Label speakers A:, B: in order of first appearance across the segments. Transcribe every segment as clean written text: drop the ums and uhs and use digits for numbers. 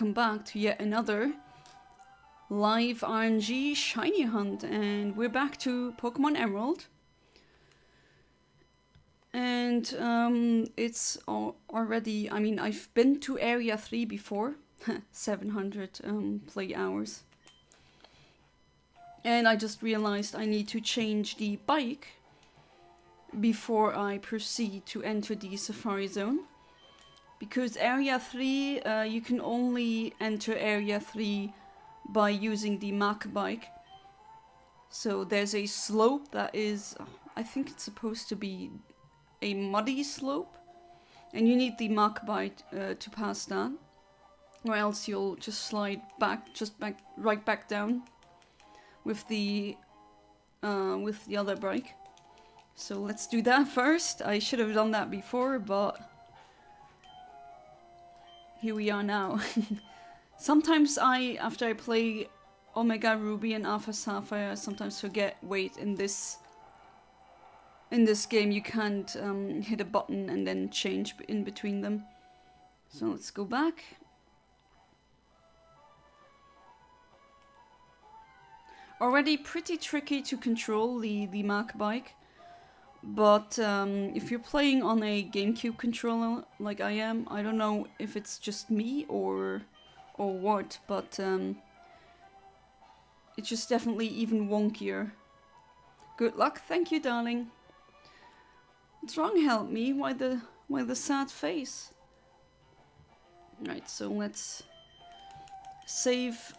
A: welcome back to yet another live RNG shiny hunt, and we're back to Pokemon Emerald. And it's already, I mean, I've been to Area 3 before, 700 play hours. And I just realized I need to change the bike before I proceed to enter the Safar-Zone. Because Area 3, you can only enter Area 3 by using the Mach bike. So there's a slope that is, I think it's supposed to be a muddy slope. And you need the Mach bike to pass that. Or else you'll just slide back, right back down with the other bike. So let's do that first. I should have done that before, but here we are now. Sometimes after I play Omega Ruby and Alpha Sapphire, I sometimes forget, wait, in this game you can't hit a button and then change in between them. So let's go back. Already pretty tricky to control the Mach bike. But if you're playing on a GameCube controller like I am, I don't know if it's just me or what, but it's just definitely even wonkier. Good luck, thank you, darling. What's wrong? Help me. Why the sad face? Right, so let's save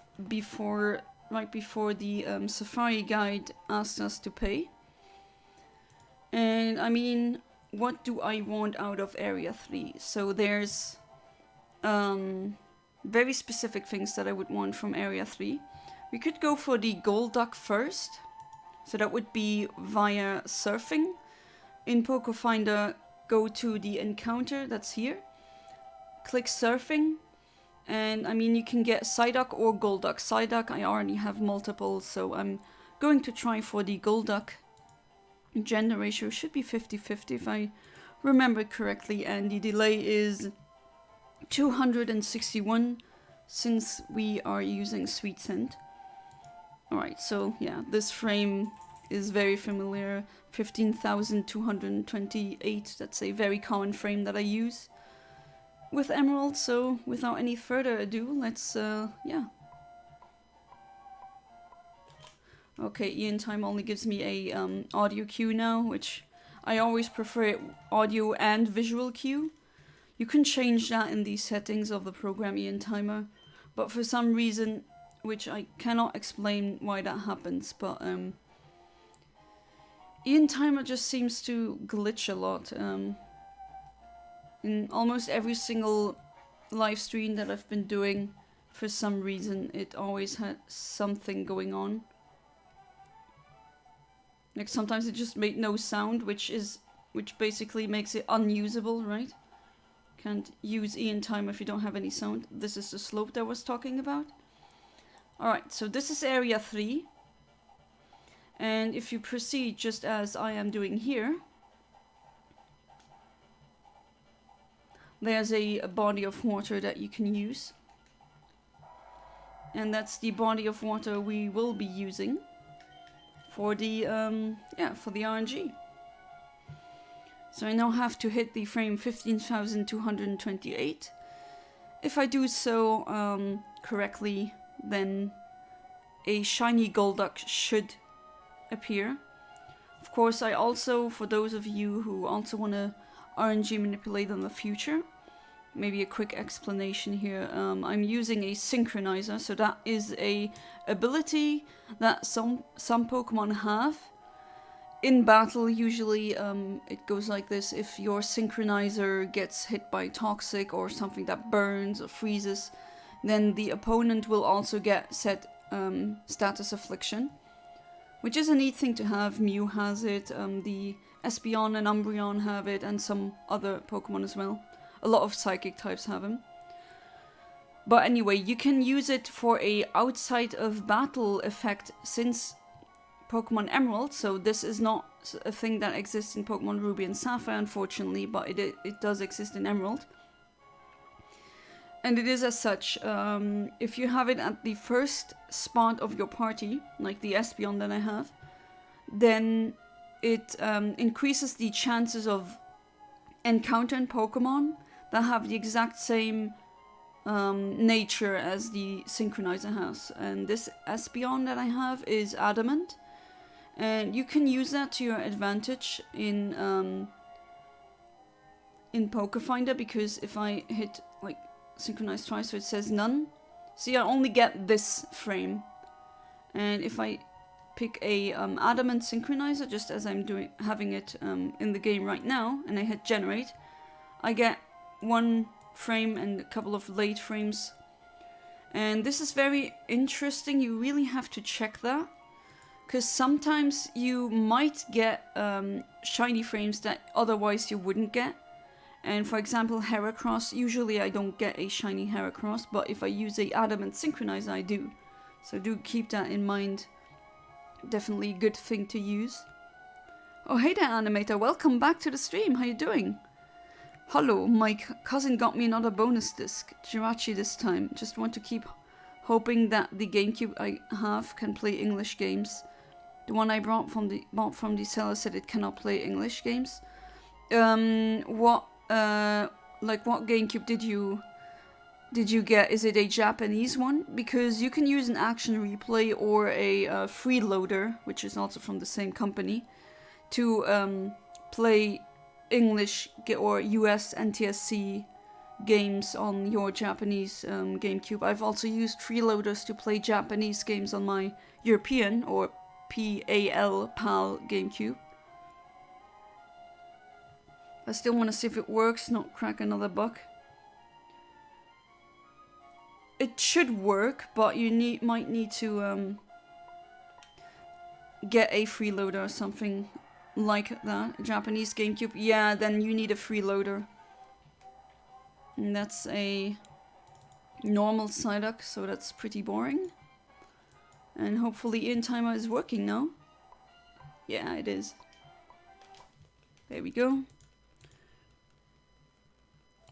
A: right before the Safari guide asked us to pay. And I mean, what do I want out of Area 3? So there's very specific things that I would want from Area 3. We could go for the Golduck first. So that would be via surfing. In Pokéfinder, go to the encounter that's here. Click surfing. And I mean, you can get Psyduck or Golduck. Psyduck, I already have multiple, so I'm going to try for the Golduck. Gender ratio should be 50-50 if I remember correctly, and the delay is 261 since we are using Sweet Scent. Alright, so yeah, this frame is very familiar. 15,228, that's a very common frame that I use with Emerald, so without any further ado, let's, yeah. Okay, Eontimer only gives me a audio cue now, which I always prefer audio and visual cue. You can change that in the settings of the program Eontimer, but for some reason, which I cannot explain why that happens, but Eontimer just seems to glitch a lot. In almost every single live stream that I've been doing, for some reason, it always had something going on. Like sometimes it just made no sound, which basically makes it unusable, right? Can't use Eontimer if you don't have any sound. This is the slope that I was talking about. Alright, so this is Area 3. And if you proceed just as I am doing here, there's a body of water that you can use. And that's the body of water we will be using for the for the RNG. So I now have to hit the frame 15,228. If I do so correctly, then a shiny Golduck should appear. Of course, I also, for those of you who also want to RNG manipulate in the future, maybe a quick explanation here. I'm using a synchronizer, so that is a ability that some Pokemon have. In battle, usually it goes like this: if your synchronizer gets hit by toxic or something that burns or freezes, then the opponent will also get set status affliction, which is a neat thing to have. Mew has it, the Espeon and Umbreon have it, and some other Pokemon as well. A lot of psychic types have him. But anyway, you can use it for a outside of battle effect since Pokemon Emerald, so this is not a thing that exists in Pokemon Ruby and Sapphire, unfortunately, but it does exist in Emerald. And it is as such. If you have it at the first spot of your party, like the Espeon that I have, then it increases the chances of encountering Pokemon that have the exact same nature as the Synchronizer has. And this Espeon that I have is Adamant. And you can use that to your advantage in Pokéfinder, because if I hit like synchronize twice, so it says none. See, I only get this frame. And if I pick a Adamant Synchronizer, just as I'm having it in the game right now, and I hit generate, I get 1 frame and a couple of late frames. And this is very interesting. You really have to check that, because sometimes you might get shiny frames that otherwise you wouldn't get. And for example, Heracross, usually I don't get a shiny Heracross, but if I use a Adamant Synchronizer, I do. So do keep that in mind. Definitely a good thing to use. Oh, hey there, Animator. Welcome back to the stream. How you doing? Hello, my cousin got me another bonus disc. Jirachi this time. Just want to keep hoping that the GameCube I have can play English games. The one I bought from the seller said it cannot play English games. What GameCube did you get? Is it a Japanese one? Because you can use an action replay or a freeloader, which is also from the same company, to play English or US NTSC games on your Japanese GameCube. I've also used freeloaders to play Japanese games on my European or PAL GameCube. I still want to see if it works, not crack another bug. It should work, but you might need to get a freeloader or something like that. A Japanese GameCube, yeah, then you need a freeloader. And that's a normal Psyduck, so that's pretty boring. And hopefully Eontimer is working now. Yeah, it is. There we go.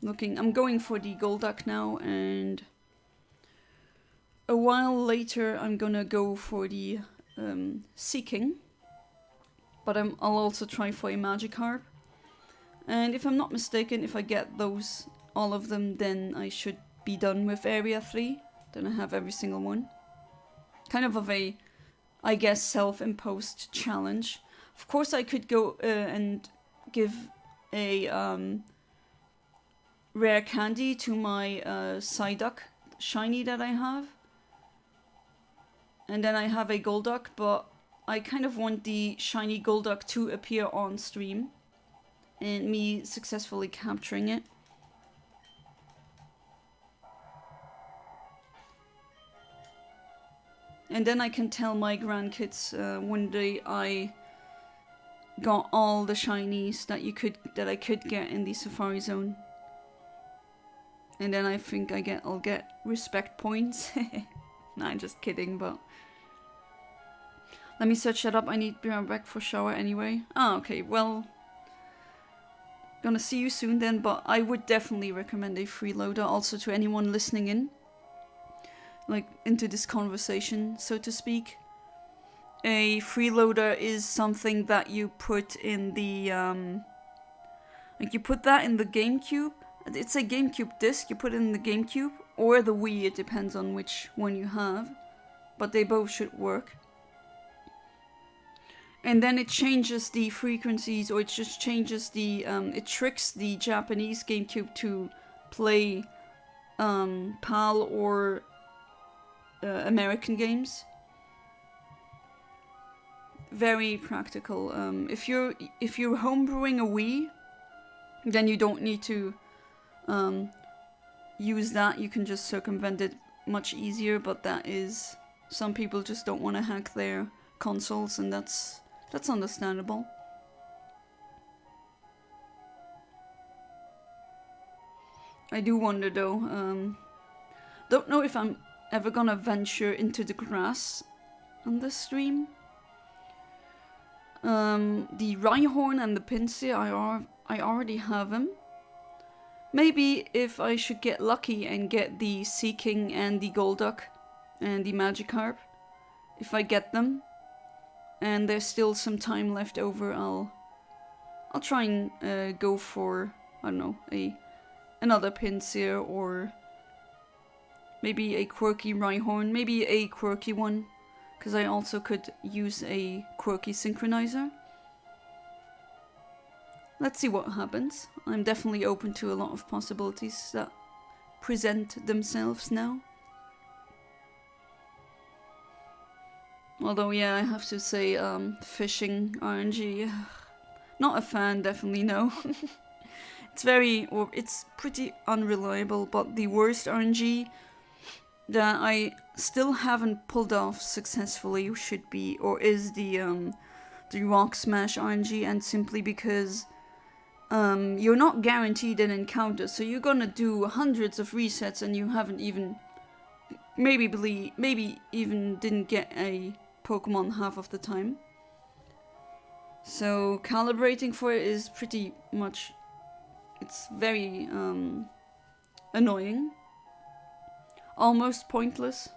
A: I'm going for the Golduck now, and a while later I'm gonna go for the Seaking. But I'll also try for a Magikarp. And if I'm not mistaken, if I get all of them, then I should be done with Area 3. Then I have every single one. Kind of a, I guess, self-imposed challenge. Of course I could go and give a rare candy to my Psyduck shiny that I have. And then I have a Golduck, but I kind of want the shiny Golduck to appear on stream and me successfully capturing it. And then I can tell my grandkids one day I got all the shinies that I could get in the Safar-Zone. And then I think I'll get respect points. Nah, I'm just kidding, but let me search that up. I need to be right back for shower anyway. Oh, okay, well, gonna see you soon then, but I would definitely recommend a freeloader also to anyone listening in, like into this conversation, so to speak. A freeloader is something that you put in the like you put that in the GameCube. It's a GameCube disc, you put it in the GameCube or the Wii, it depends on which one you have, but they both should work. And then it changes the frequencies, or it just changes the it tricks the Japanese GameCube to play PAL or American games. Very practical. If you're homebrewing a Wii, then you don't need to use that. You can just circumvent it much easier. But that is, some people just don't want to hack their consoles, and that's understandable. I do wonder though. Don't know if I'm ever gonna venture into the grass on this stream. The Rhyhorn and the Pinsir, I already have them. Maybe if I should get lucky and get the Seaking and the Golduck and the Magikarp, if I get them, and there's still some time left over, I'll try and go for, I don't know, another Pinsir, or maybe a quirky Rhyhorn, maybe a quirky one, because I also could use a quirky Synchronizer. Let's see what happens. I'm definitely open to a lot of possibilities that present themselves now. Although, yeah, I have to say, fishing RNG, not a fan, definitely no. It's pretty unreliable, but the worst RNG that I still haven't pulled off successfully should be, or is the Rock Smash RNG, and simply because you're not guaranteed an encounter, so you're gonna do hundreds of resets and you haven't even, maybe even didn't get a Pokemon half of the time. So calibrating for it is pretty much, it's very annoying, almost pointless,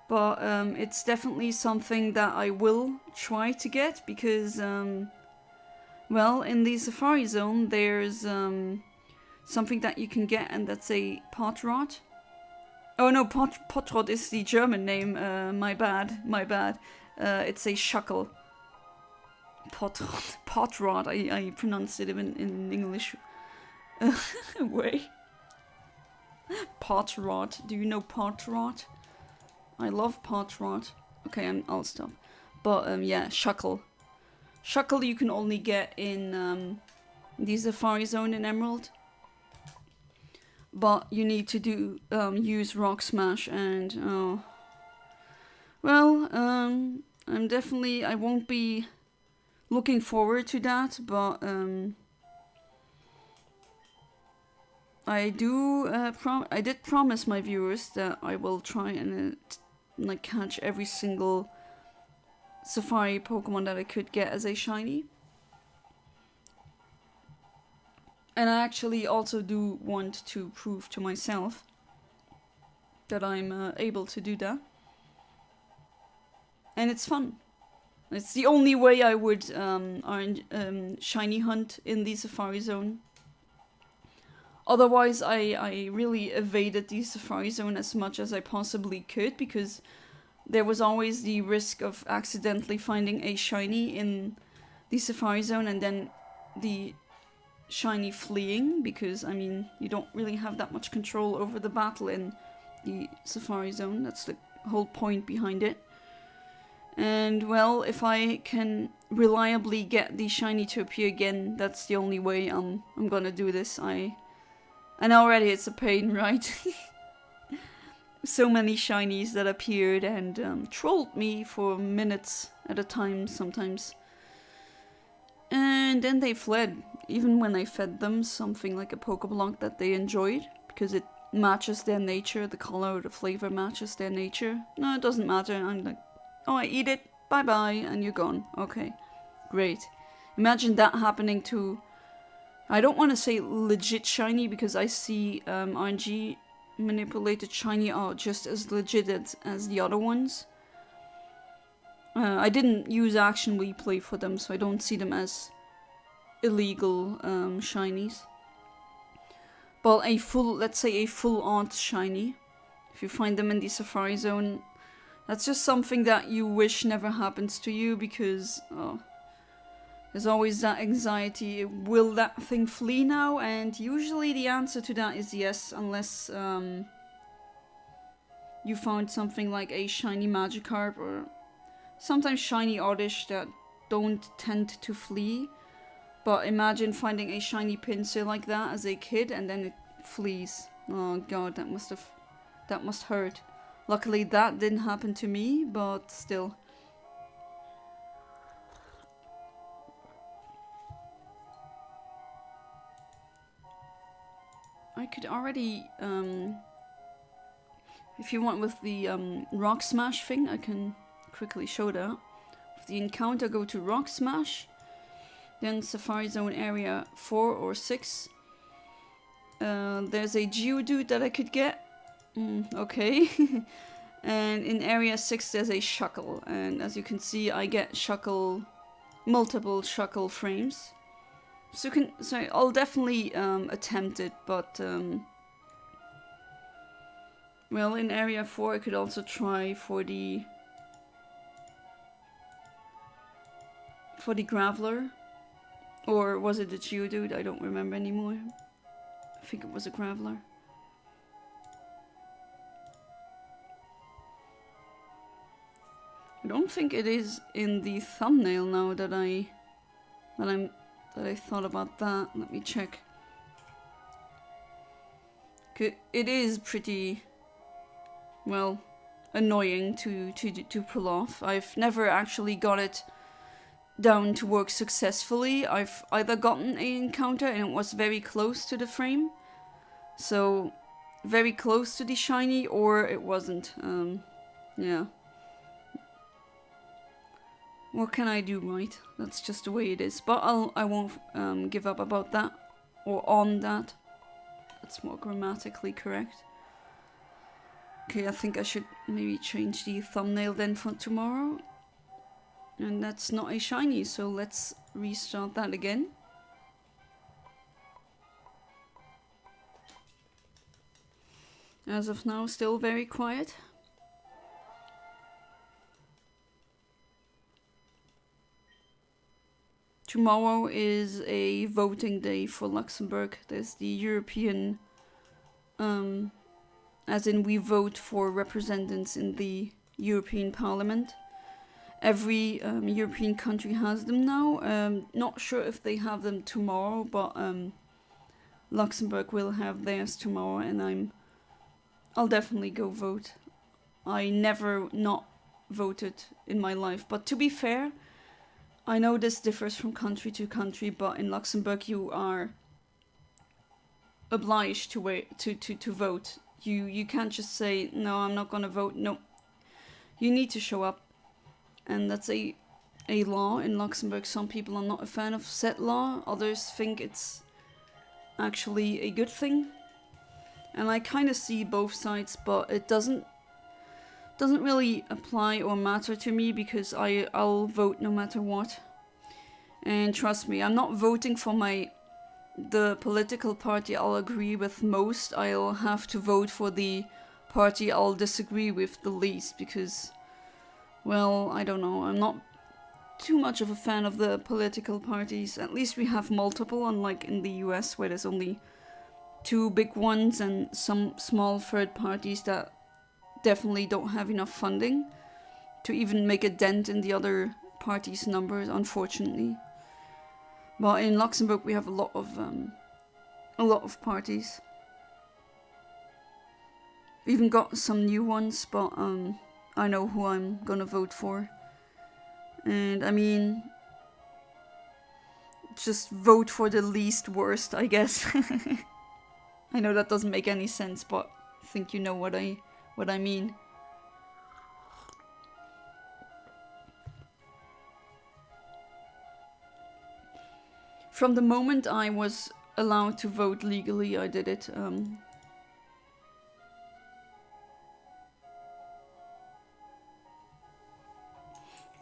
A: but it's definitely something that I will try to get, because well, in the Safar-Zone there's something that you can get, and that's a Potrot. Oh no, Potrot is the German name, my bad. It's a Shuckle. Potrot, I pronounced it in English way. Potrot, do you know Potrot? I love Potrot. Okay, I'll stop. But yeah, Shuckle. Shuckle you can only get in the Safar-Zone in Emerald. But you need to use Rock Smash, and well, I won't be looking forward to that, but I did promise my viewers that I will try and like catch every single Safari Pokemon that I could get as a shiny. And I actually also do want to prove to myself that I'm able to do that. And it's fun. It's the only way I would shiny hunt in the Safari-Zone. Otherwise, I really evaded the Safari-Zone as much as I possibly could, because there was always the risk of accidentally finding a shiny in the Safari-Zone and then the shiny fleeing, because I mean you don't really have that much control over the battle in the Safari-Zone. That's the whole point behind it. And well, if I can reliably get the shiny to appear again, that's the only way I'm gonna do this. And already it's a pain, right? So many shinies that appeared and trolled me for minutes at a time sometimes. And then they fled, even when I fed them something like a Pokéblock that they enjoyed, because it matches their nature, the color or the flavor matches their nature. No, it doesn't matter. I'm like, oh, I eat it, bye bye, and you're gone. Okay, great. Imagine that happening to, I don't want to say legit shiny, because I see RNG manipulated shiny are just as legit as the other ones. I didn't use action replay for them, so I don't see them as illegal shinies. But let's say a full art shiny, if you find them in the Safari-Zone, that's just something that you wish never happens to you, because there's always that anxiety, will that thing flee now? And usually the answer to that is yes, unless you found something like a shiny Magikarp, or sometimes shiny Oddish that don't tend to flee. But imagine finding a shiny Pinsir like that as a kid and then it flees. Oh god, that must hurt. Luckily that didn't happen to me, but still. I could already, if you want with the Rock Smash thing, I can quickly show that. With the encounter, go to Rock Smash. Then Safar-Zone area 4 or 6. There's a Geodude that I could get. Okay. And in area 6 there's a Shuckle. And as you can see, I get Shuckle, multiple Shuckle frames. So I'll definitely attempt it, but well, in area 4 I could also try for the Graveler. Or was it the Geodude? I don't remember anymore. I think it was a Graveler. I don't think it is in the thumbnail now that I thought about that. Let me check. It is pretty, well, annoying to pull off. I've never actually got it down to work successfully. I've either gotten an encounter and it was very close to the frame, so very close to the shiny, or it wasn't. Yeah. What can I do, right? That's just the way it is. But I won't give up about that, or on that. That's more grammatically correct. Okay, I think I should maybe change the thumbnail then for tomorrow. And that's not a shiny, so let's restart that again. As of now, still very quiet. Tomorrow is a voting day for Luxembourg. There's the European, as in we vote for representatives in the European Parliament. Every European country has them now. Not sure if they have them tomorrow, but Luxembourg will have theirs tomorrow, and I'll definitely go vote. I never not voted in my life, but to be fair, I know this differs from country to country, but in Luxembourg you are obliged to vote. You can't just say, no, I'm not gonna vote. No, you need to show up. And that's a law in Luxembourg. Some people are not a fan of said law. Others think it's actually a good thing. And I kind of see both sides, but it doesn't really apply or matter to me because I'll vote no matter what. And trust me, I'm not voting for the political party I'll agree with most. I'll have to vote for the party I'll disagree with the least because, well, I don't know. I'm not too much of a fan of the political parties. At least we have multiple, unlike in the US where there's only 2 big ones and some small third parties that definitely don't have enough funding to even make a dent in the other parties' numbers, unfortunately. But in Luxembourg we have a lot of parties. We even got some new ones, but I know who I'm gonna vote for. And I mean, just vote for the least worst, I guess. I know that doesn't make any sense, but I think you know what I mean. From the moment I was allowed to vote legally, I did it.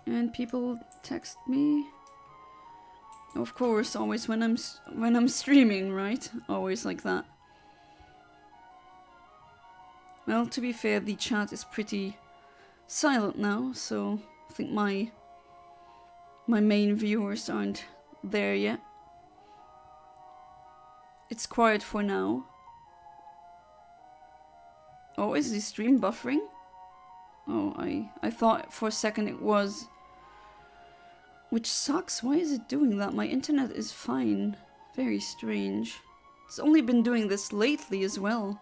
A: And people text me. Of course, always when I'm streaming, right? Always like that. Well, to be fair, the chat is pretty silent now, so I think my main viewers aren't there yet. It's quiet for now. Oh, is the stream buffering? Oh, I thought for a second it was. Which sucks. Why is it doing that? My internet is fine. Very strange. It's only been doing this lately as well.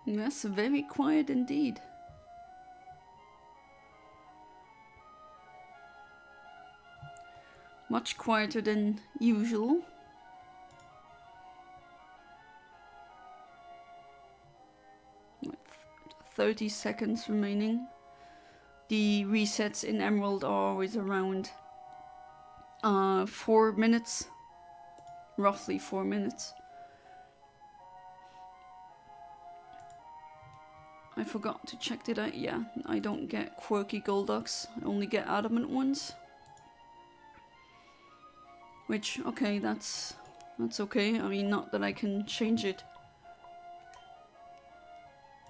A: Yes, very quiet indeed. Much quieter than usual. With 30 seconds remaining. The resets in Emerald are always around 4 minutes. Roughly 4 minutes. I forgot to check, did I? Yeah, I don't get quirky Golducks. I only get adamant ones. Which, okay, that's okay. I mean, not that I can change it.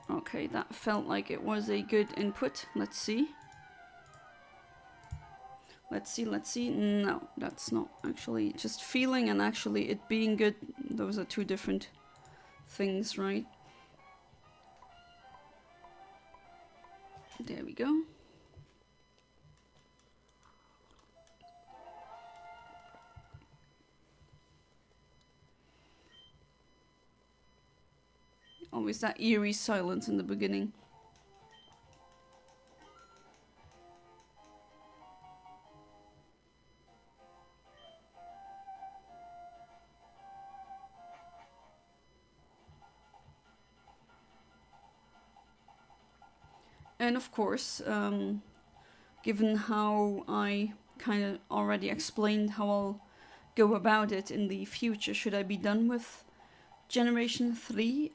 A: Okay, that felt like it was a good input. Let's see. Let's see. No, that's not actually just feeling and actually it being good. Those are two different things, right? There we go. Always that eerie silence in the beginning. And of course, given how I kind of already explained how I'll go about it in the future, should I be done with Generation 3,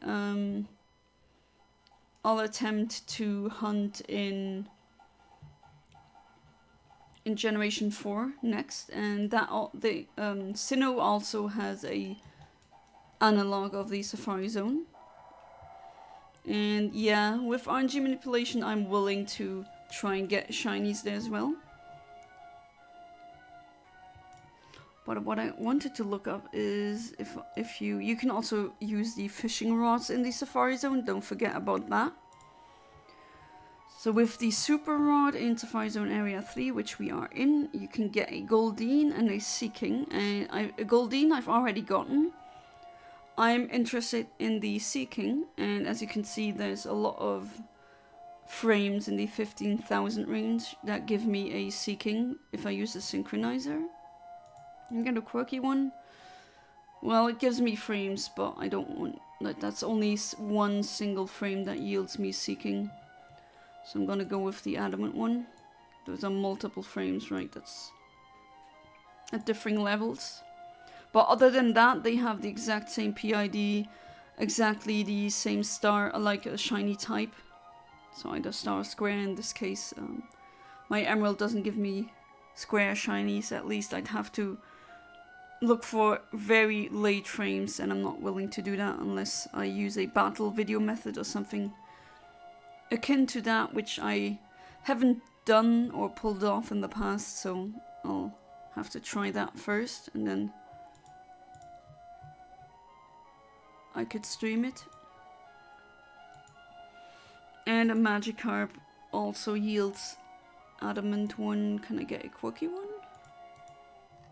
A: I'll attempt to hunt in Generation 4 next, and that Sinnoh also has a analog of the Safar-Zone. And yeah, with RNG manipulation, I'm willing to try and get shinies there as well. But what I wanted to look up is if you can also use the fishing rods in the Safar-Zone. Don't forget about that. So with the super rod in Safar-Zone area 3, which we are in, you can get a Goldeen and a Seaking. And a Goldeen I've already gotten. I'm interested in the Seaking, and as you can see, there's a lot of frames in the 15,000 range that give me a Seaking if I use the synchronizer. I get a quirky one. Well, it gives me frames, but I don't want that's only one single frame that yields me Seaking. So I'm gonna go with the adamant one. Those are multiple frames, right? That's at differing levels. But other than that, they have the exact same PID, exactly the same star, like a shiny type. So either star or square in this case. My Emerald doesn't give me square shinies, at least I'd have to look for very late frames, and I'm not willing to do that unless I use a battle video method or something akin to that, which I haven't done or pulled off in the past, so I'll have to try that first, and then I could stream it. And a Magikarp also yields adamant one. Can I get a quirky one?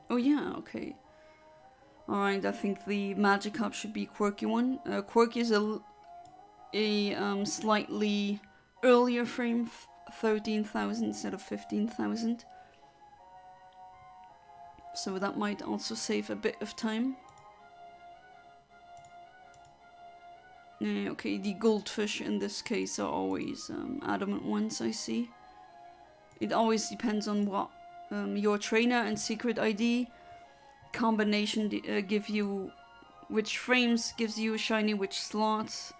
A: Oh yeah, okay. Alright, I think the Magikarp should be quirky one. Quirky is a slightly earlier frame, 13,000 instead of 15,000. So that might also save a bit of time. Okay, the goldfish in this case are always adamant ones, I see. It always depends on what your trainer and secret ID combination give you, which frames gives you a shiny, which slots,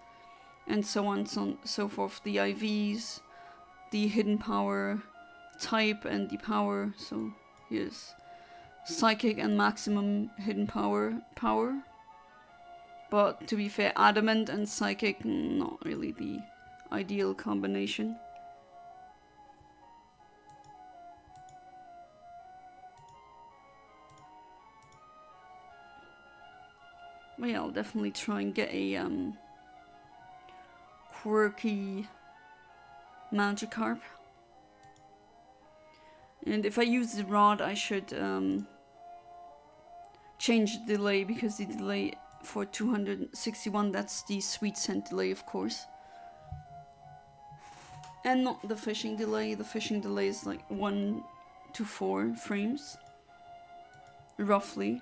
A: and so on and so forth. The IVs, the hidden power type, and the power. So here's psychic and maximum hidden power. But to be fair, adamant and psychic, not really the ideal combination. Well, yeah, I'll definitely try and get a quirky Magikarp. And if I use the rod, I should change the delay, because the delay for 261, that's the sweet scent delay, of course. And not the fishing delay. The fishing delay is like 1 to 4 frames. Roughly.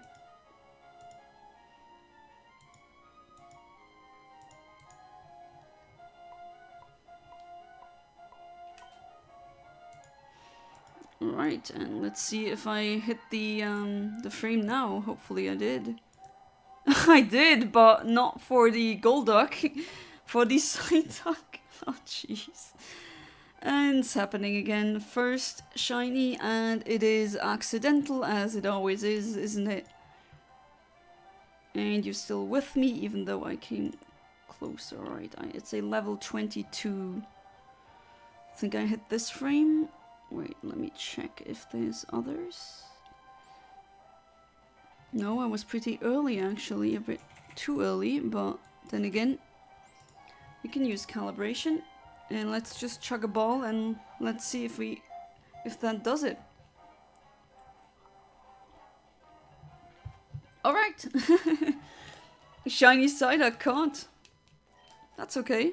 A: Right, and let's see if I hit the frame now. Hopefully I did. I did, but not for the Golduck. For the Psyduck. Oh jeez. And it's happening again. First shiny, and it is accidental, as it always is, isn't it? And you're still with me, even though I came closer. Right, it's a level 22. I think I hit this frame. Wait, let me check if there's others. No, I was pretty early actually, a bit too early, but then again, we can use calibration. And let's just chug a ball and let's see if that does it. Alright! Shiny Psyduck caught. That's okay.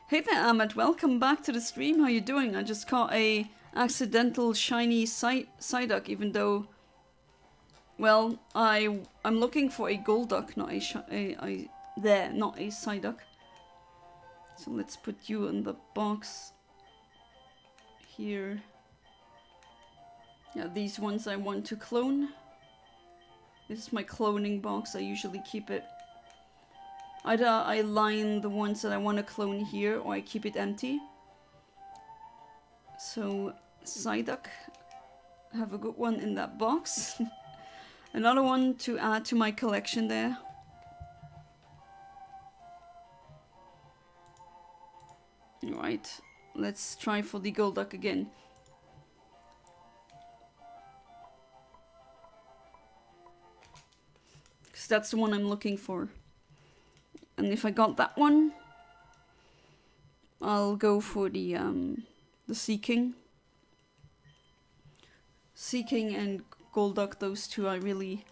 A: Hey there, Ahmed. Welcome back to the stream. How you doing? I just caught a accidental shiny Psyduck, even though, well, I'm looking for a Golduck, not not a Psyduck. So let's put you in the box here. Yeah, these ones I want to clone. This is my cloning box. I usually keep it. Either I line the ones that I want to clone here, or I keep it empty. So, Psyduck, have a good one in that box. Another one to add to my collection there. Alright, let's try for the Golduck again. Because that's the one I'm looking for. And if I got that one, I'll go for the Seaking. Seaking and Golduck, those two I really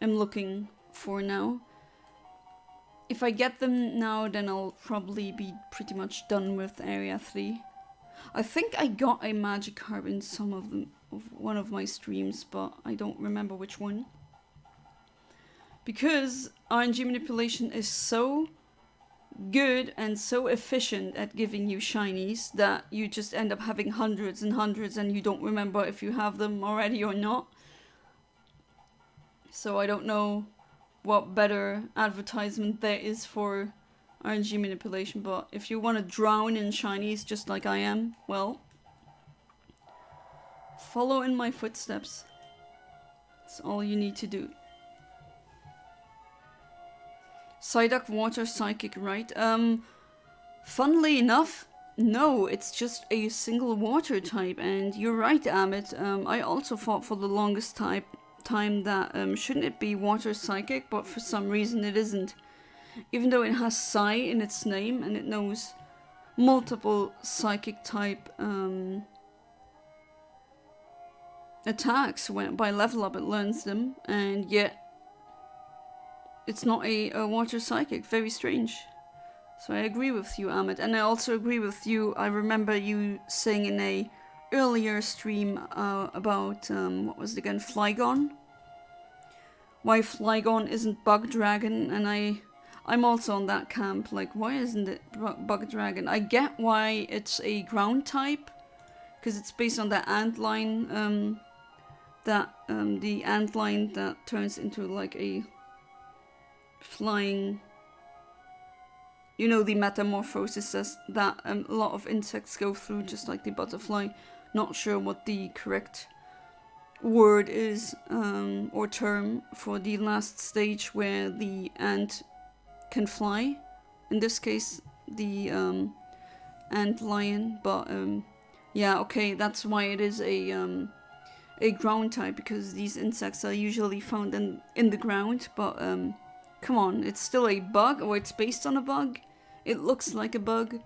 A: am looking for now. If I get them now, then I'll probably be pretty much done with Area 3. I think I got a Magikarp in some of them, one of my streams, but I don't remember which one. Because RNG manipulation is so good and so efficient at giving you shinies that you just end up having hundreds and hundreds and you don't remember if you have them already or not. So I don't know what better advertisement there is for RNG manipulation, but if you want to drown in shinies just like I am, well, follow in my footsteps. That's all you need to do. Psyduck Water Psychic, right? Funnily enough, no, it's just a single water type, and you're right, Amit. I also thought for the longest time that shouldn't it be Water Psychic, but for some reason it isn't. Even though it has Psy in its name, and it knows multiple Psychic type attacks when by level up it learns them, and yet it's not a Water Psychic. Very strange. So I agree with you, Ahmed. And I also agree with you. I remember you saying in a earlier stream about, what was it again? Flygon? Why Flygon isn't Bug Dragon. And I'm also on that camp. Like, why isn't it Bug Dragon? I get why it's a ground type. Because it's based on the antline. The antline that turns into like a flying, you know, the metamorphosis that a lot of insects go through, just like the butterfly. Not sure what the correct word is, or term, for the last stage where the ant can fly. In this case, the ant lion, but yeah, okay, that's why it is a ground type, because these insects are usually found in the ground, but come on, it's still a bug, or it's based on a bug. It looks like a bug.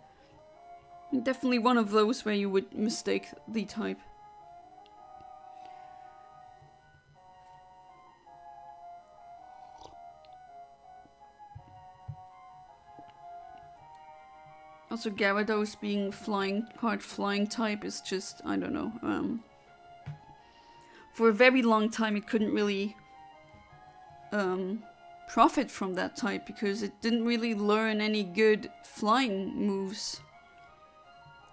A: Definitely one of those where you would mistake the type. Also, Gyarados being flying type is just, I don't know. For a very long time, it couldn't really profit from that type because it didn't really learn any good flying moves.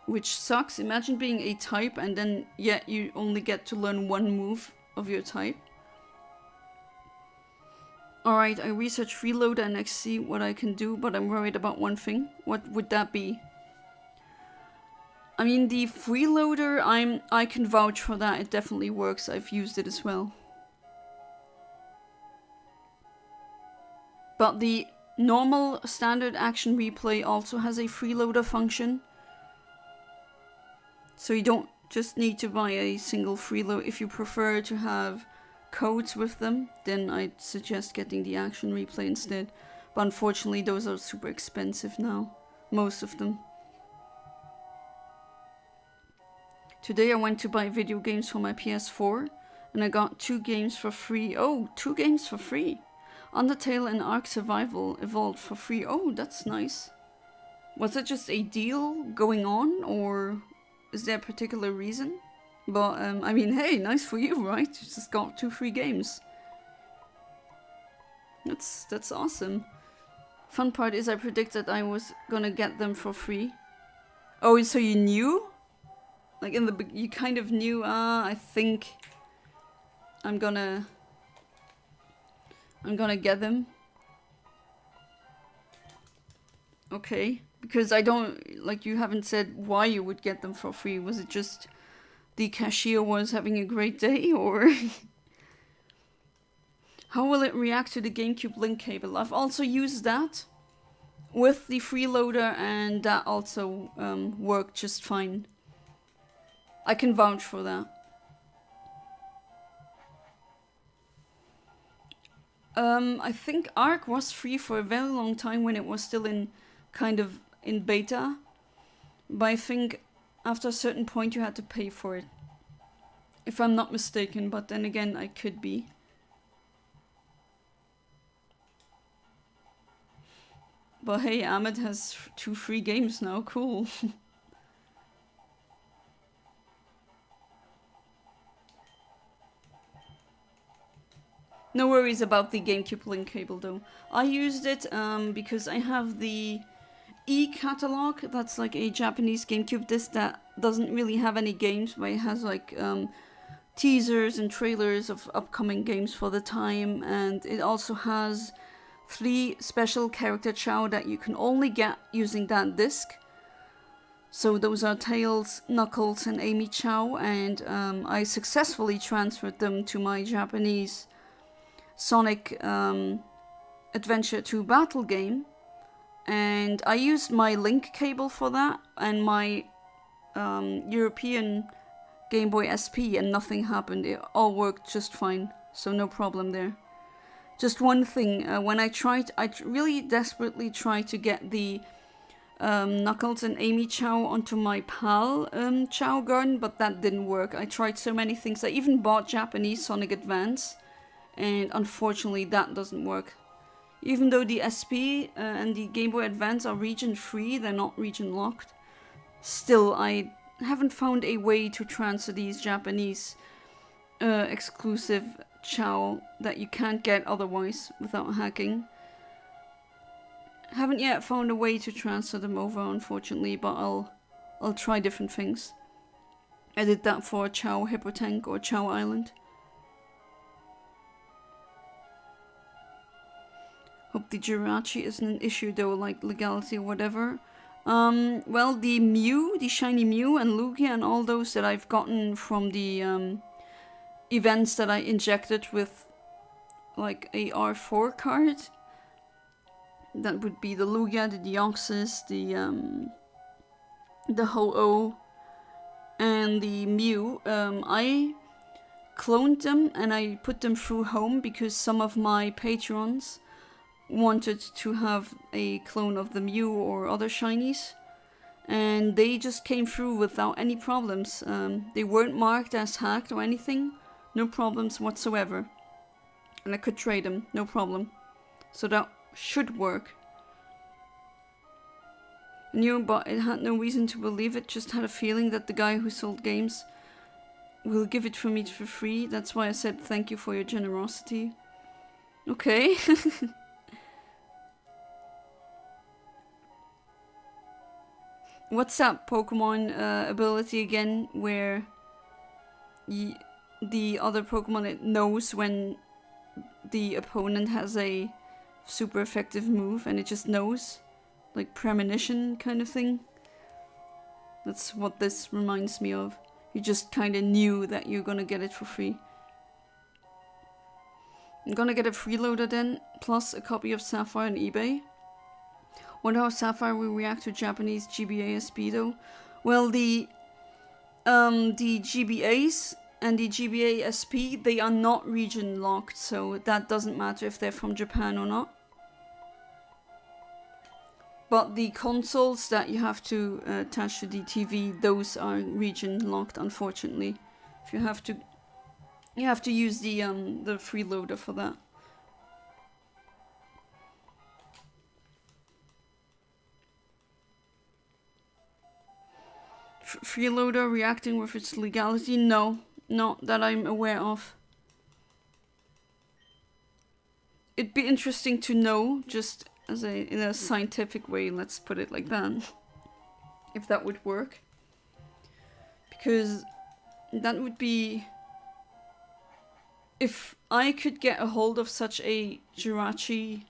A: Which sucks. Imagine being a type and then yet you only get to learn one move of your type. Alright, I research Freeloader and I see what I can do, but I'm worried about one thing. What would that be? I mean, the Freeloader, I can vouch for that. It definitely works. I've used it as well. But the normal standard action replay also has a Freeloader function. So you don't just need to buy a single freeload. If you prefer to have codes with them, then I'd suggest getting the action replay instead. But unfortunately, those are super expensive now. Most of them. Today I went to buy video games for my PS4 and I got 2 games for free. Oh, 2 games for free. Undertale and Ark Survival Evolved for free. Oh, that's nice. Was it just a deal going on, or is there a particular reason? But, I mean, hey, nice for you, right? You just got 2 free games. That's awesome. Fun part is I predicted I was gonna get them for free. Oh, so you knew? Like you kind of knew, I think I'm gonna get them. Okay, because I don't, like, you haven't said why you would get them for free. Was it just the cashier was having a great day, or how will it react to the GameCube link cable? I've also used that with the freeloader and that also worked just fine. I can vouch for that. I think Ark was free for a very long time when it was still in beta. But I think after a certain point you had to pay for it. If I'm not mistaken, but then again I could be. But hey, Ahmed has 2 free games now, cool. No worries about the GameCube link cable though. I used it because I have the e-catalog. That's like a Japanese GameCube disc that doesn't really have any games, but it has like teasers and trailers of upcoming games for the time. And it also has 3 special character chow that you can only get using that disc. So those are Tails, Knuckles and Amy Chow, and I successfully transferred them to my Japanese Sonic Adventure 2 battle game, and I used my link cable for that and my European Game Boy SP, and nothing happened. It all worked just fine, so no problem there. Just one thing, when I really desperately tried to get the Knuckles and Amy Chow onto my PAL Chow Garden, but that didn't work. I tried so many things. I even bought Japanese Sonic Advance, and unfortunately that doesn't work. Even though the SP and the Game Boy Advance are region free, they're not region locked. Still, I haven't found a way to transfer these Japanese exclusive Chow that you can't get otherwise without hacking. Haven't yet found a way to transfer them over, unfortunately, but I'll try different things. I did that for Chow Hippotank or Chow Island. Hope the Jirachi isn't an issue though, like legality or whatever. Well, the Mew, the shiny Mew and Lugia and all those that I've gotten from the events that I injected with like a R4 card. That would be the Lugia, the Deoxys, the Ho-Oh, and the Mew. I cloned them and I put them through home because some of my patrons wanted to have a clone of the Mew or other shinies, and they just came through without any problems. They weren't marked as hacked or anything, no problems whatsoever, and I could trade them, no problem. So that should work. I knew, but it had no reason to believe it. Just had a feeling that the guy who sold games will give it for me for free. That's why I said thank you for your generosity. Okay. What's that Pokemon ability again, where the other Pokemon, it knows when the opponent has a super effective move, and it just knows? Like premonition kind of thing. That's what this reminds me of. You just kind of knew that you're gonna get it for free. I'm gonna get a freeloader then, plus a copy of Sapphire on eBay. Wonder how Sapphire will react to Japanese GBA SP though. Well, the GBAs and the GBA SP, they are not region locked, so that doesn't matter if they're from Japan or not. But the consoles that you have to attach to the TV, those are region locked, unfortunately. If you have to use the freeloader for that. Freeloader reacting with its legality? No, not that I'm aware of. It'd be interesting to know, just as in a scientific way, let's put it like that, if that would work. Because that would be... If I could get a hold of such a Jirachi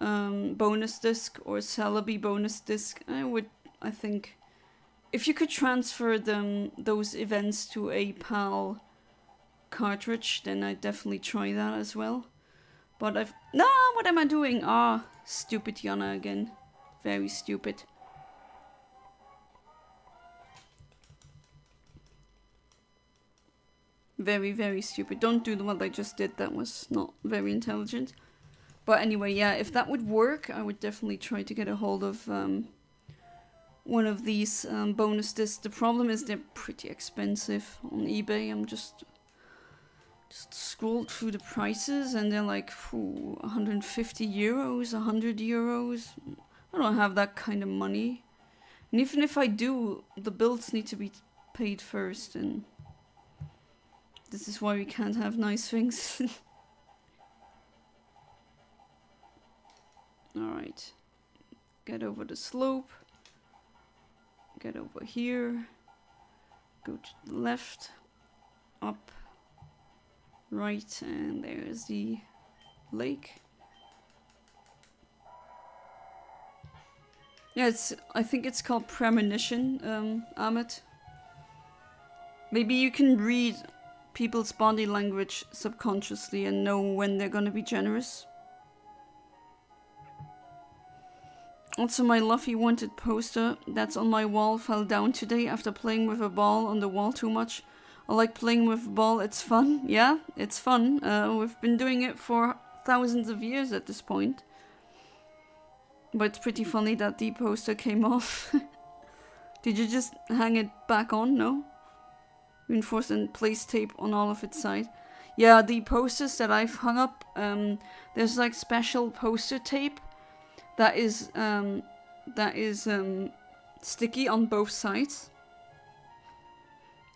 A: bonus disc or Celebi bonus disc, I think... If you could transfer those events to a PAL cartridge, then I'd definitely try that as well. But no, what am I doing? Ah, stupid Yana again. Very stupid. Very, very stupid. Don't do what I just did. That was not very intelligent. But anyway, yeah, if that would work, I would definitely try to get a hold of one of these bonus discs. The problem is they're pretty expensive on eBay. I'm just scrolled through the prices and they're like 150 euros, 100 euros. I don't have that kind of money. And even if I do, the builds need to be paid first, and this is why we can't have nice things. Alright. Get over the slope. Get over here. Go to the left. Up. Right, and there's the lake. Yeah, I think it's called premonition, Amit. Maybe you can read people's body language subconsciously and know when they're gonna be generous. Also, my Luffy wanted poster that's on my wall fell down today after playing with a ball on the wall too much. I like playing with a ball, it's fun. Yeah, it's fun. We've been doing it for thousands of years at this point. But it's pretty funny that the poster came off. Did you just hang it back on? No? Reinforced and place tape on all of its sides. Yeah, the posters that I've hung up, there's like special poster tape that is sticky on both sides.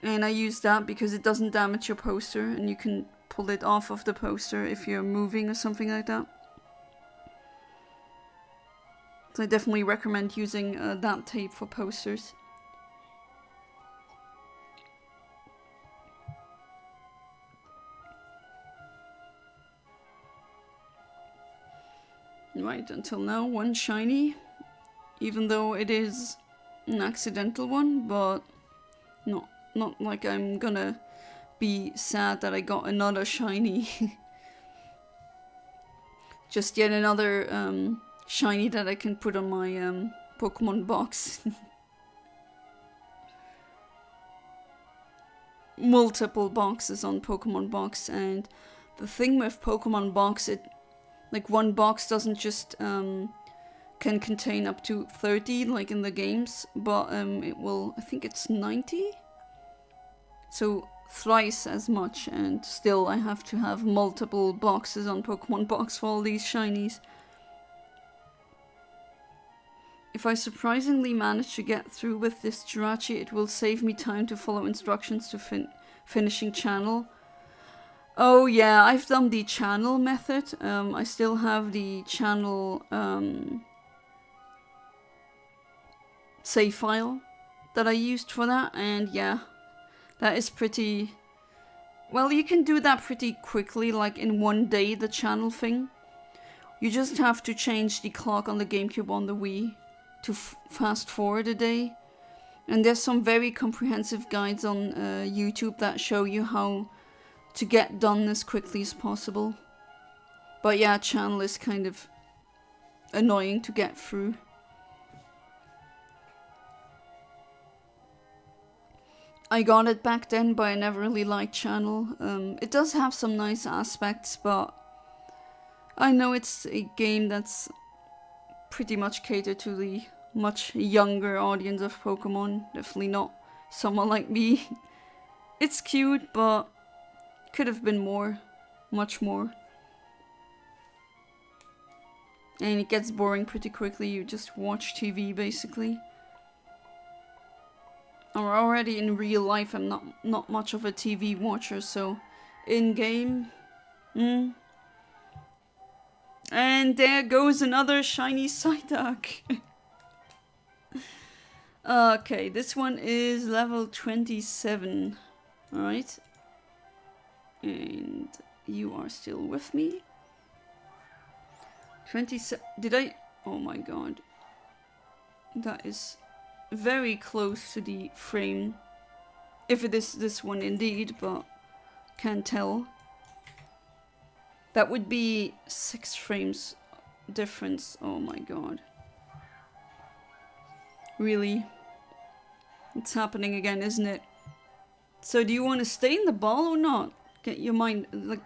A: And I use that because it doesn't damage your poster and you can pull it off of the poster if you're moving or something like that. So I definitely recommend using that tape for posters. Right, until now, one shiny. Even though it is an accidental one, but not like I'm gonna be sad that I got another shiny. Just yet another shiny that I can put on my Pokemon box. Multiple boxes on Pokemon box, and the thing with Pokemon box, like one box doesn't just can contain up to 30 like in the games, but it will, I think it's 90, so thrice as much, and still I have to have multiple boxes on Pokemon box for all these shinies. If I surprisingly manage to get through with this Jirachi, it will save me time to follow instructions to finishing channel. Oh yeah, I've done the channel method. I still have the channel save file that I used for that, and yeah, that is pretty... Well, you can do that pretty quickly, like in one day, the channel thing. You just have to change the clock on the GameCube on the Wii to fast forward a day. And there's some very comprehensive guides on YouTube that show you how to get done as quickly as possible. But yeah, channel is kind of annoying to get through. I got it back then, but I never really liked channel. It does have some nice aspects, but I know it's a game that's pretty much catered to the much younger audience of Pokemon. Definitely not someone like me. It's cute, but could have been more. Much more. And it gets boring pretty quickly. You just watch TV, basically. Or already in real life, I'm not much of a TV watcher, so in-game... And there goes another shiny Psyduck. Okay, this one is level 27. Alright. And you are still with me. 27. Did I? Oh my god. That is very close to the frame. If it is this one indeed, but can't tell. That would be 6 frames difference. Oh my god. Really? It's happening again, isn't it? So do you want to stay in the ball or not? Get your mind, like...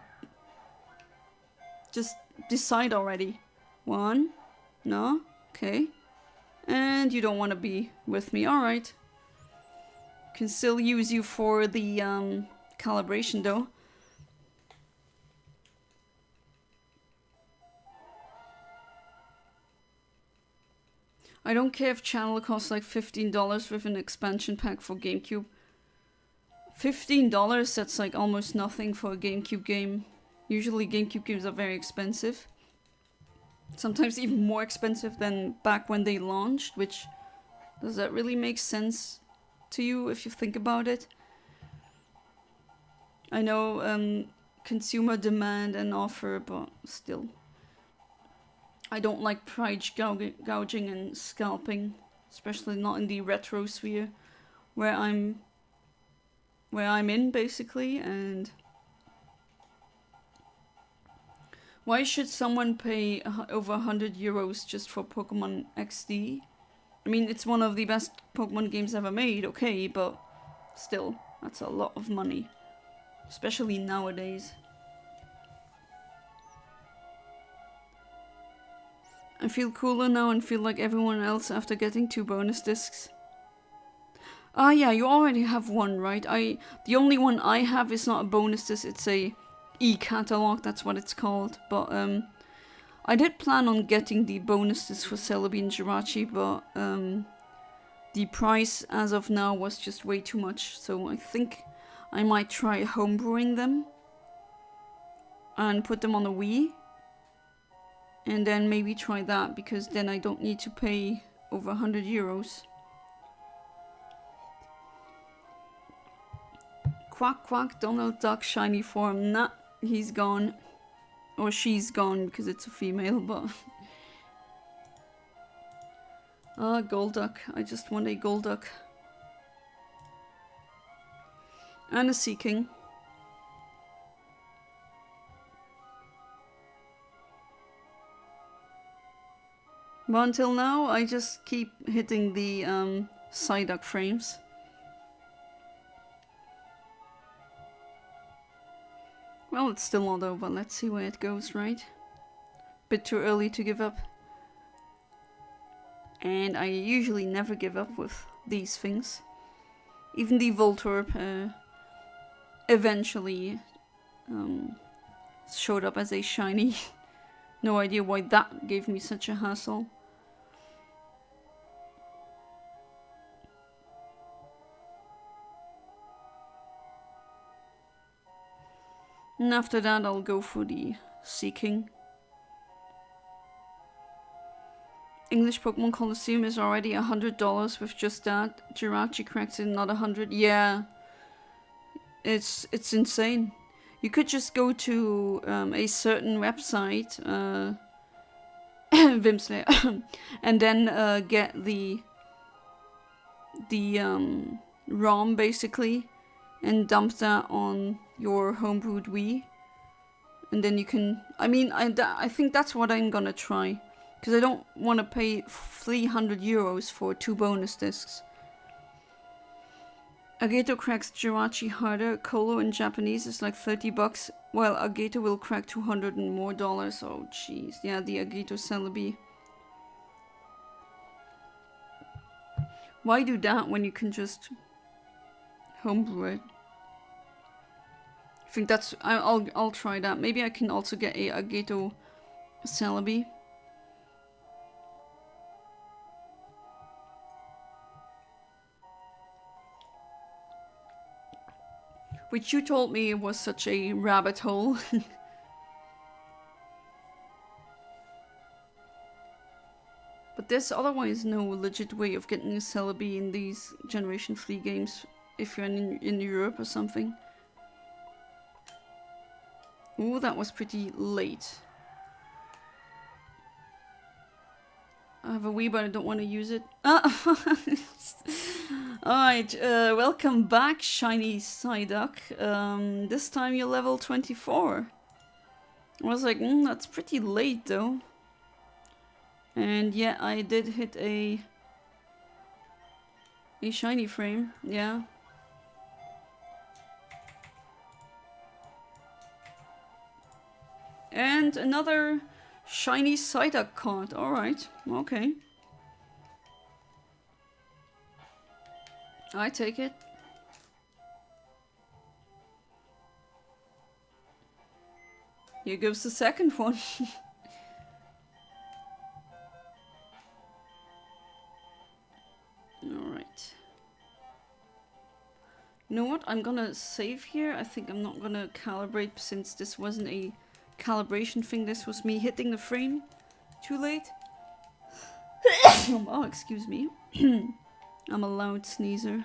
A: Just decide already. 1? No? Okay. And you don't want to be with me. Alright. Can still use you for the calibration though. I don't care if channel costs like $15 with an expansion pack for GameCube. $15, that's like almost nothing for a GameCube game. Usually GameCube games are very expensive. Sometimes even more expensive than back when they launched, which... Does that really make sense to you if you think about it? I know consumer demand and offer, but still. I don't like price gouging and scalping, especially not in the retro sphere, where I'm in basically. And why should someone pay over 100 euros just for Pokemon XD? I mean, it's one of the best Pokemon games ever made, okay, but still, that's a lot of money, especially nowadays. I feel cooler now and feel like everyone else after getting 2 bonus discs. Ah yeah, you already have one, right? The only one I have is not a bonus disc, it's a e-catalog, that's what it's called. But I did plan on getting the bonus disc for Celebi and Jirachi, but the price as of now was just way too much. So I think I might try homebrewing them and put them on the Wii. And then maybe try that, because then I don't need to pay over 100 euros. Quack quack, Donald Duck shiny form. Nah, he's gone. Or she's gone, because it's a female, but... Ah, Golduck. I just want a Golduck. And a Seaking. But until now, I just keep hitting the Psyduck frames. Well, it's still not over. Let's see where it goes, right? Bit too early to give up. And I usually never give up with these things. Even the Voltorb eventually showed up as a shiny. No idea why that gave me such a hassle. And after that I'll go for the Seaking. English Pokemon Coliseum is already $100 with just that. Jirachi cracks in not 100. Yeah. It's insane. You could just go to a certain website, Vimslayer, and then get the ROM basically, and dump that on your homebrewed Wii, and then you can. I mean, I think that's what I'm gonna try, because I don't want to pay 300 euros for 2 bonus discs. Ageto cracks Jirachi harder. Colo in Japanese is like $30, while Ageto will crack $200 and more. Oh jeez, yeah, the Ageto Celebi. Why do that when you can just homebrew it? I think that's. I'll try that. Maybe I can also get a Ageto Celebi. Which you told me was such a rabbit hole. But there's otherwise no legit way of getting a Celebi in these Generation 3 games if you're in Europe or something. Ooh, that was pretty late. I have a Wii, but I don't want to use it. Alright, welcome back, shiny Psyduck. This time you're level 24. I was like, that's pretty late though. And yeah, I did hit a shiny frame, yeah. And another shiny Psyduck card. Alright, okay. I take it. Here goes the second one. Alright. You know what? I'm gonna save here. I think I'm not gonna calibrate since this wasn't a calibration thing. This was me hitting the frame too late. Oh, excuse me. I'm a loud sneezer.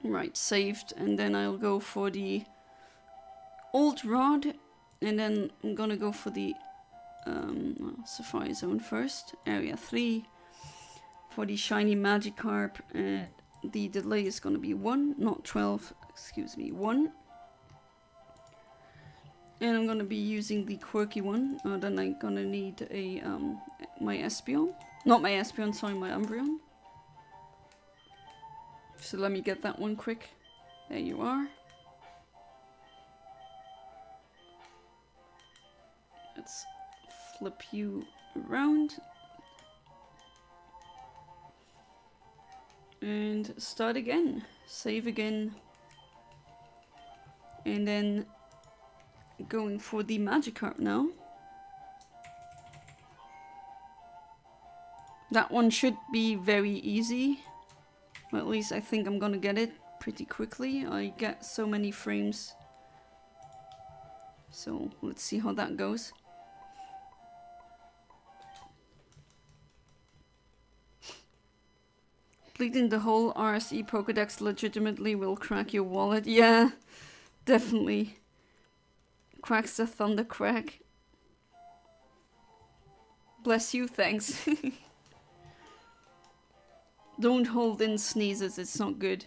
A: Right, saved, and then I'll go for the old rod, and then I'm gonna go for the Safar-Zone first, area 3, for the shiny Magikarp, and the delay is gonna be 1, not 12, excuse me, 1. And I'm gonna be using the quirky one, then I'm gonna need a my Espeon, not my Espeon, sorry, my Umbreon. So let me get that one quick. There you are. Let's flip you around. And start again. Save again. And then going for the Magikarp now. That one should be very easy. Well, at least I think I'm gonna get it pretty quickly. I get so many frames. So let's see how that goes. Completing the whole RSE Pokédex legitimately will crack your wallet. Yeah, definitely. Cracks the thunder crack. Bless you, thanks. Don't hold in sneezes, it's not good.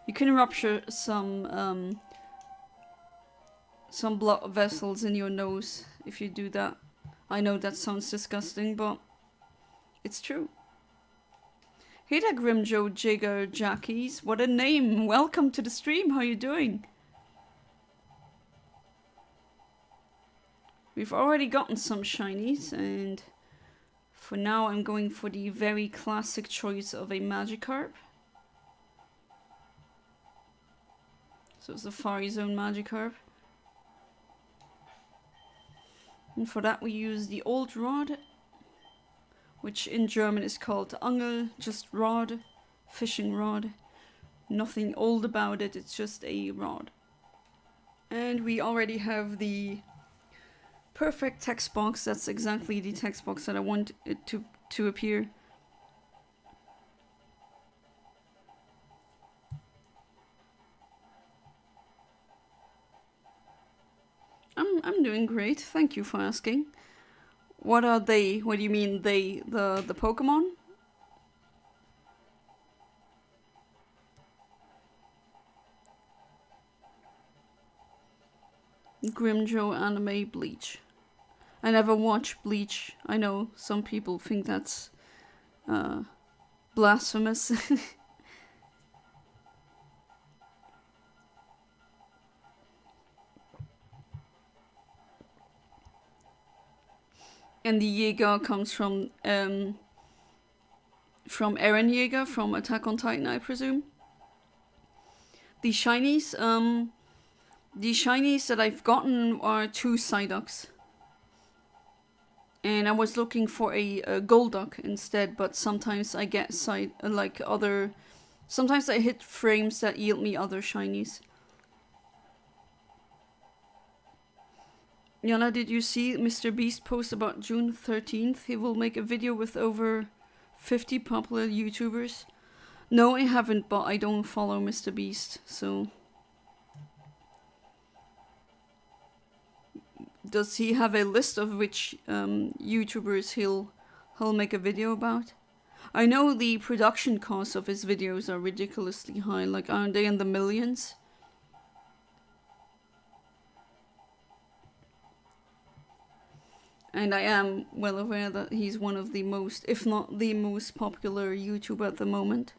A: You can rupture some blood vessels in your nose if you do that. I know that sounds disgusting, but it's true. Hey there, Grimjo Jigger Jackies. What a name! Welcome to the stream, how you doing? We've already gotten some shinies, and for now I'm going for the very classic choice of a Magikarp. So it's the Safar-Zone Magikarp. And for that we use the old rod, which in German is called Angel, just rod, fishing rod. Nothing old about it, it's just a rod. And we already have the perfect text box. That's exactly the text box that I want it to appear. I'm doing great. Thank you for asking. What are they? What do you mean they? The Pokemon? Grimjo anime Bleach. I never watched Bleach. I know some people think that's blasphemous. And the Jaeger comes from Eren Jaeger from Attack on Titan, I presume. The shinies, that I've gotten are 2 Psyducks. And I was looking for a Golduck instead, but sometimes I get sometimes I hit frames that yield me other shinies. Yana, did you see Mr. Beast post about June 13th? He will make a video with over 50 popular YouTubers. No, I haven't, but I don't follow Mr. Beast, so... Does he have a list of which YouTubers he'll make a video about? I know the production costs of his videos are ridiculously high, like aren't they in the millions? And I am well aware that he's one of the most, if not the most popular YouTuber at the moment.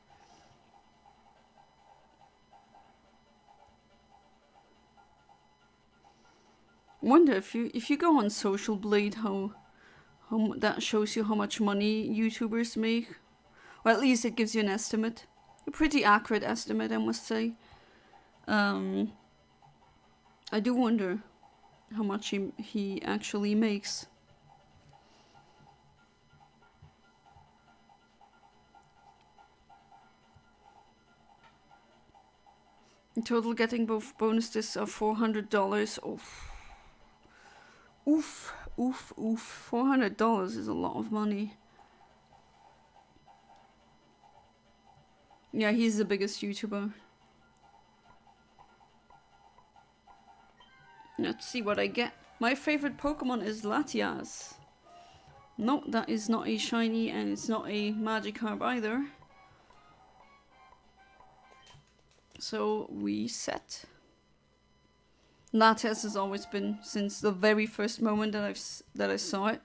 A: Wonder if you go on Social Blade, how that shows you how much money YouTubers make. Or at least it gives you an estimate. A pretty accurate estimate, I must say. I do wonder how much he actually makes. In total, getting both bonus discs are $400. Oof, oof, oof. $400 is a lot of money. Yeah, he's the biggest YouTuber. Let's see what I get. My favorite Pokemon is Latias. No, that is not a shiny, and it's not a Magikarp either. So we set. Latias has always been since the very first moment that I saw it,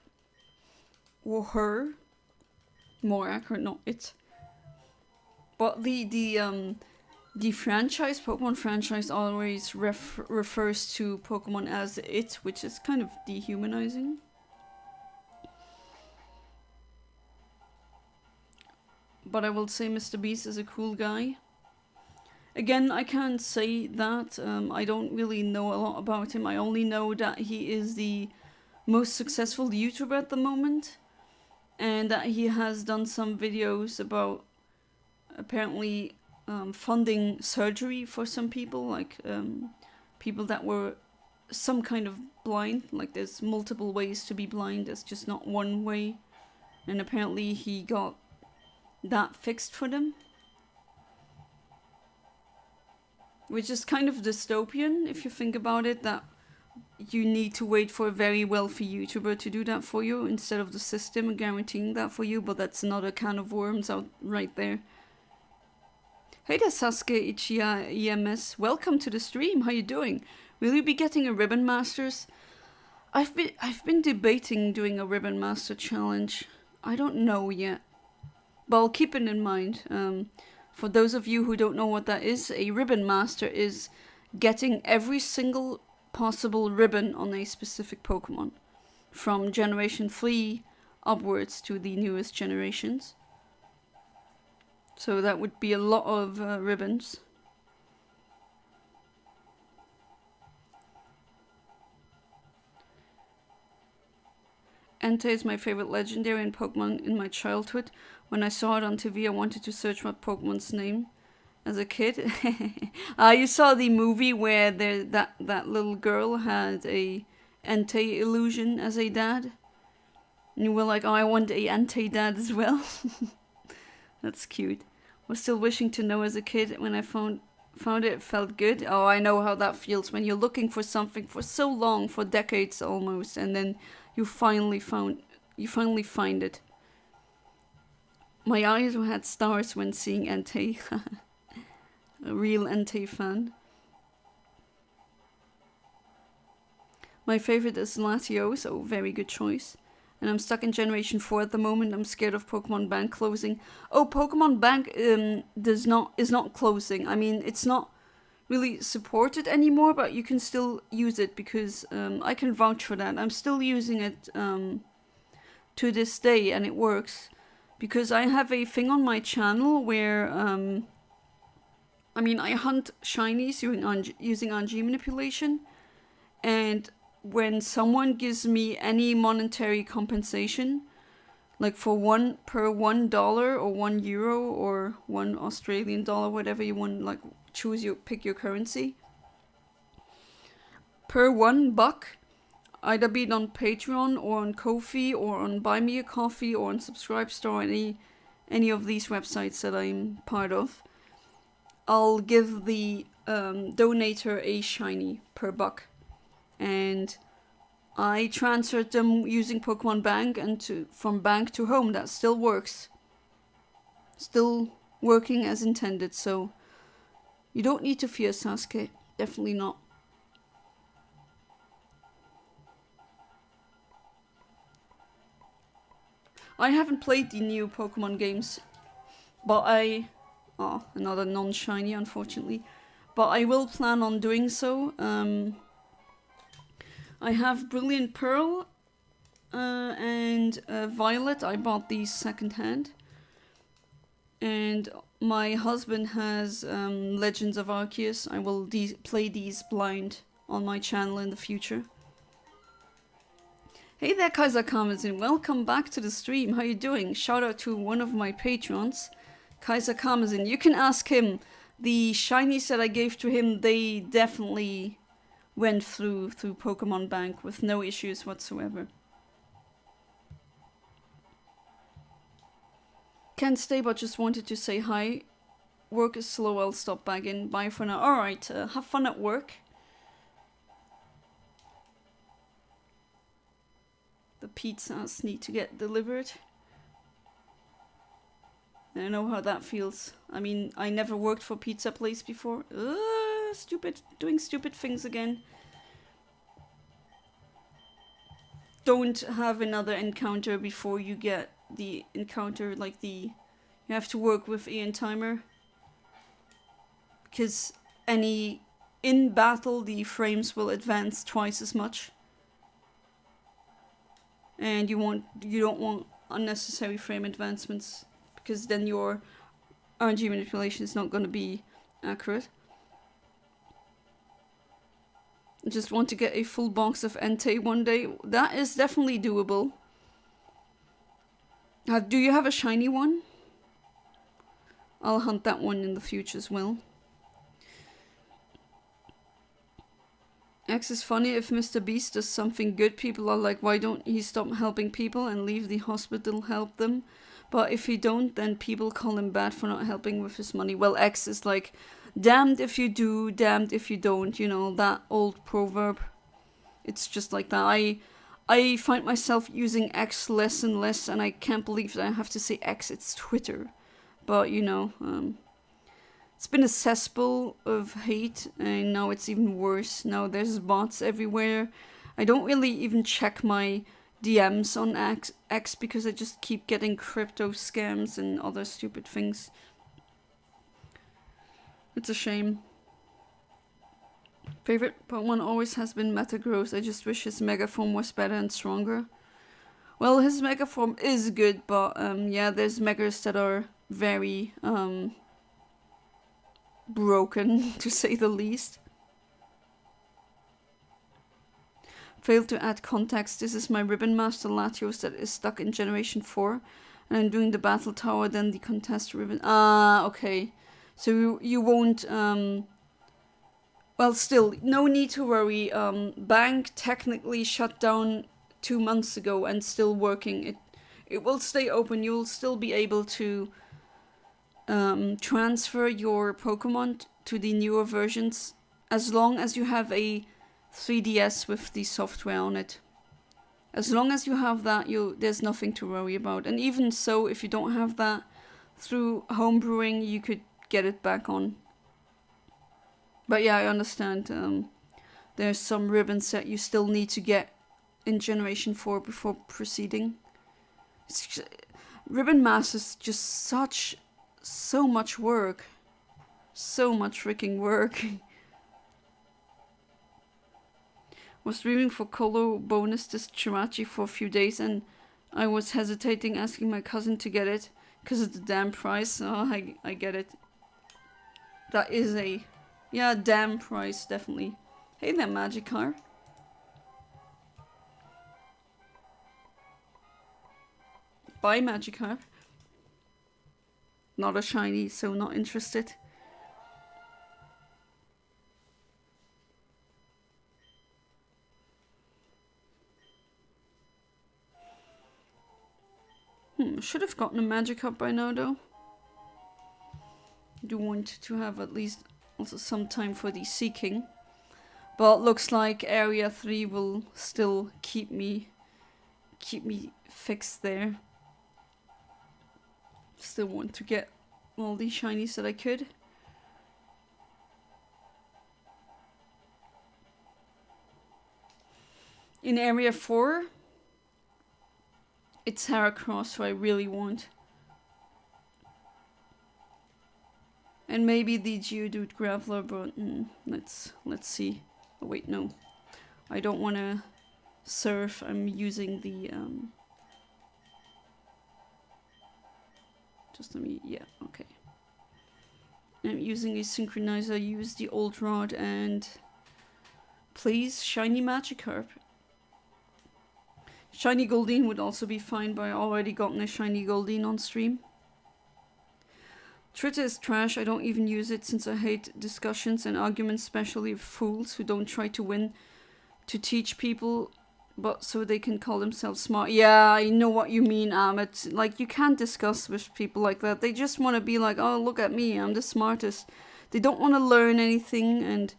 A: or her. More accurate, not it. But the franchise, Pokemon franchise, always refers to Pokemon as it, which is kind of dehumanizing. But I will say Mr. Beast is a cool guy. Again, I can't say that. I don't really know a lot about him. I only know that he is the most successful YouTuber at the moment. And that he has done some videos about apparently funding surgery for some people. Like people that were some kind of blind. Like there's multiple ways to be blind. There's just not one way. And apparently he got that fixed for them. Which is kind of dystopian, if you think about it, that you need to wait for a very wealthy YouTuber to do that for you, instead of the system guaranteeing that for you, but that's another can of worms out right there. Hey there, Sasuke Ichiya EMS. Welcome to the stream, how you doing? Will you be getting a Ribbon Masters? I've been debating doing a Ribbon Master challenge. I don't know yet. But I'll keep it in mind. For those of you who don't know what that is, a Ribbon Master is getting every single possible ribbon on a specific Pokemon. From Generation 3 upwards to the newest generations. So that would be a lot of ribbons. Entei is my favorite legendary and Pokemon in my childhood. When I saw it on TV, I wanted to search my Pokemon's name. as a kid. You saw the movie where that little girl had a Entei illusion as a dad. And you were like, oh, I want a Entei dad as well. That's cute. Was still wishing to know as a kid. When I found it felt good. Oh, I know how that feels when you're looking for something for so long, for decades almost, and then you finally find it. My eyes had stars when seeing Entei. A real Entei fan. My favorite is Latios, so very good choice. And I'm stuck in Generation 4 at the moment. I'm scared of Pokemon Bank closing. Oh, Pokemon Bank is not closing. I mean, it's not really supported anymore, but you can still use it because I can vouch for that. I'm still using it to this day, and it works. Because I have a thing on my channel where, I mean, I hunt shinies using RNG manipulation, and when someone gives me any monetary compensation, like for $1 or €1 or $1 whatever you want, like pick your currency. Per $1, either be it on Patreon or on Ko-fi or on Buy Me a Coffee or on Subscribe Store, any of these websites that I'm part of, I'll give the donator a shiny per $1. And I transferred them using Pokemon Bank and from bank to home. That still works. Still working as intended, so you don't need to fear, Sasuke. Definitely not. I haven't played the new Pokemon games, but another non-shiny, unfortunately. But I will plan on doing so. I have Brilliant Pearl and Violet. I bought these secondhand. And my husband has Legends of Arceus. I will play these blind on my channel in the future. Hey there, Kaiser Karmazin. Welcome back to the stream. How you doing? Shout out to one of my patrons, Kaiser Karmazin. You can ask him. The shinies that I gave to him, they definitely went through Pokemon Bank with no issues whatsoever. Can't stay, but just wanted to say hi. Work is slow, I'll stop back in. Bye for now. Alright, have fun at work. The pizzas need to get delivered. I know how that feels. I mean, I never worked for a pizza place before. Doing stupid things again. Don't have another encounter before you get the encounter, you have to work with Eontimer. Because in battle, the frames will advance twice as much. And you don't want unnecessary frame advancements, because then your RNG manipulation is not going to be accurate. I just want to get a full box of Entei one day. That is definitely doable. Do you have a shiny one? I'll hunt that one in the future as well. X is funny. If Mr. Beast does something good, people are like, why don't he stop helping people and leave the hospital help them? But if he don't, then people call him bad for not helping with his money. Well, X is like, damned if you do, damned if you don't. You know, that old proverb. It's just like that. I find myself using X less and less, and I can't believe that I have to say X. It's Twitter. But, you know, it's been a cesspool of hate, and now it's even worse. Now there's bots everywhere. I don't really even check my DMs on X because I just keep getting crypto scams and other stupid things. It's a shame. Favorite Pokemon always has been Metagross. I just wish his Mega Form was better and stronger. Well, his Mega Form is good, but yeah, there's Megas that are very broken, to say the least. Failed to add context. This is my Ribbon Master Latios that is stuck in Generation 4. And I'm doing the Battle Tower, then the Contest Ribbon. Ah, okay. So you won't, well, still, no need to worry. Bank technically shut down 2 months ago and still working. It will stay open. You'll still be able to transfer your Pokemon to the newer versions as long as you have a 3DS with the software on it. As long as you have that, there's nothing to worry about. And even so, if you don't have that, through homebrewing, you could get it back on. But yeah, I understand. There's some ribbons that you still need to get in Generation 4 before proceeding. Ribbon mass is just so much work. So much freaking work. Was streaming for Colo bonus this Jirachi for a few days and I was hesitating asking my cousin to get it because of the damn price. Oh, I get it. That is a... yeah, damn price, definitely. Hey there, Magikarp. Bye, Magikarp. Not a shiny, so not interested. Should have gotten a Magikarp by now, though. I do want to have at least also some time for the Seaking. But looks like Area 3 will still keep me fixed there. Still want to get all the shinies that I could. In Area 4, it's Heracross, who I really want. And maybe the Geodude Graveler, but let's see. Oh wait, no. I don't want to surf. I'm using the just let me, yeah, okay. I'm using a synchronizer. Use the old rod and please, shiny Magikarp. Shiny Goldeen would also be fine, but I already gotten a shiny Goldeen on stream. Twitter is trash. I don't even use it since I hate discussions and arguments, especially with fools who don't try to win to teach people, but so they can call themselves smart. Yeah, I know what you mean, Ahmed. Like, you can't discuss with people like that. They just want to be like, oh, look at me, I'm the smartest. They don't want to learn anything, and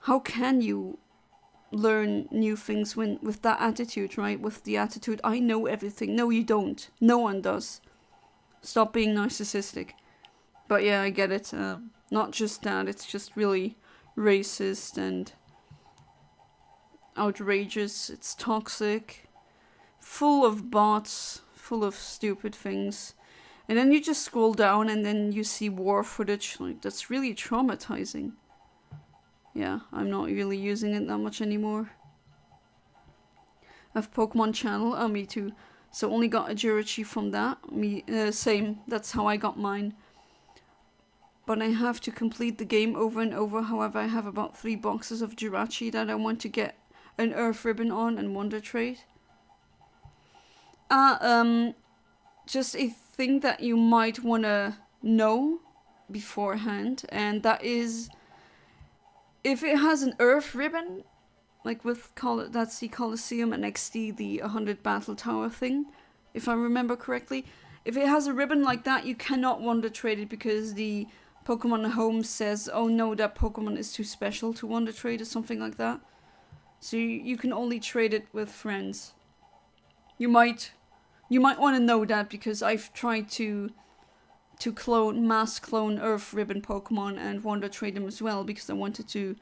A: how can you learn new things when with that attitude, right? With the attitude, I know everything. No, you don't. No one does. Stop being narcissistic. But yeah, I get it. Not just that, it's just really racist and outrageous. It's toxic, full of bots, full of stupid things. And then you just scroll down and then you see war footage. Like, that's really traumatizing. Yeah, I'm not really using it that much anymore. I have Pokemon channel. Oh, me too. So only got a Jirachi from that. Same. That's how I got mine. But I have to complete the game over and over. However, I have about 3 boxes of Jirachi that I want to get an Earth Ribbon on and Wonder Trade. Just a thing that you might want to know beforehand, and that is if it has an Earth Ribbon, like with that's the Colosseum and XD, the 100 Battle Tower thing, if I remember correctly. If it has a ribbon like that, you cannot Wonder Trade it because the Pokemon Home says, oh no, that Pokemon is too special to Wonder Trade or something like that. So you can only trade it with friends. You might want to know that because I've tried to mass clone Earth Ribbon Pokemon and Wonder Trade them as well because I wanted to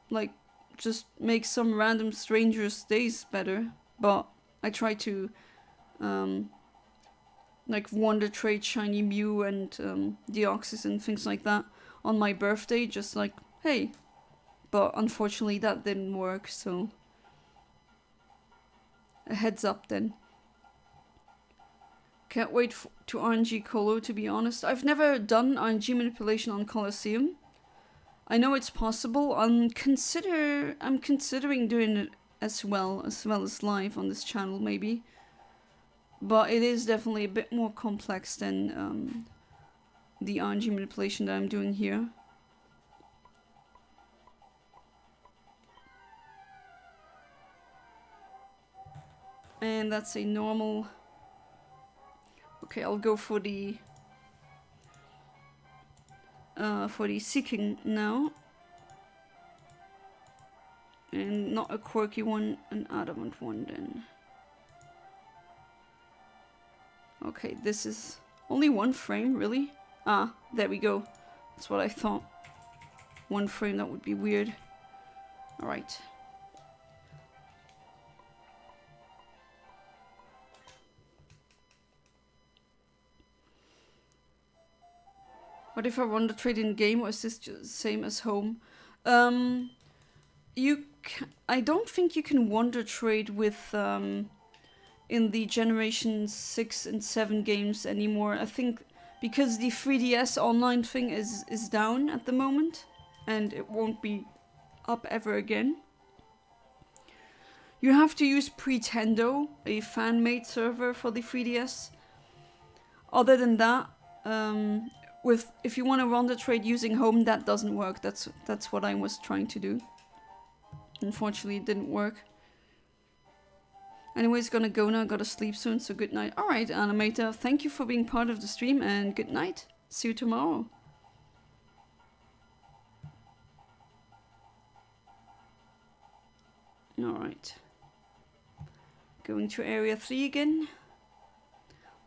A: like just make some random strangers' days better. But I tried to like Wonder Trade Shiny Mew and Deoxys and things like that on my birthday, just like, hey. But unfortunately that didn't work, so a heads up then. Can't wait to RNG Colo, to be honest. I've never done RNG manipulation on Colosseum. I know it's possible. I'm considering doing it as well as live on this channel, maybe. But it is definitely a bit more complex than the RNG manipulation that I'm doing here. And that's a normal. Okay, I'll go for the Seaking now. And not a quirky one, an adamant one then. Okay, this is only 1 frame, really? Ah, there we go. That's what I thought. 1 frame, that would be weird. Alright. What if I want to trade in game, or is this just the same as home? I don't think you can wonder trade with in the Generation 6 and 7 games anymore. I think because the 3DS online thing is down at the moment, and it won't be up ever again. You have to use Pretendo, a fan-made server for the 3DS. Other than that, if you want to run the trade using home, that doesn't work. That's what I was trying to do. Unfortunately, it didn't work. Anyways, gonna go now. Gotta sleep soon, so good night. Alright, Animator, thank you for being part of the stream, and good night. See you tomorrow. Alright. Going to Area 3 again.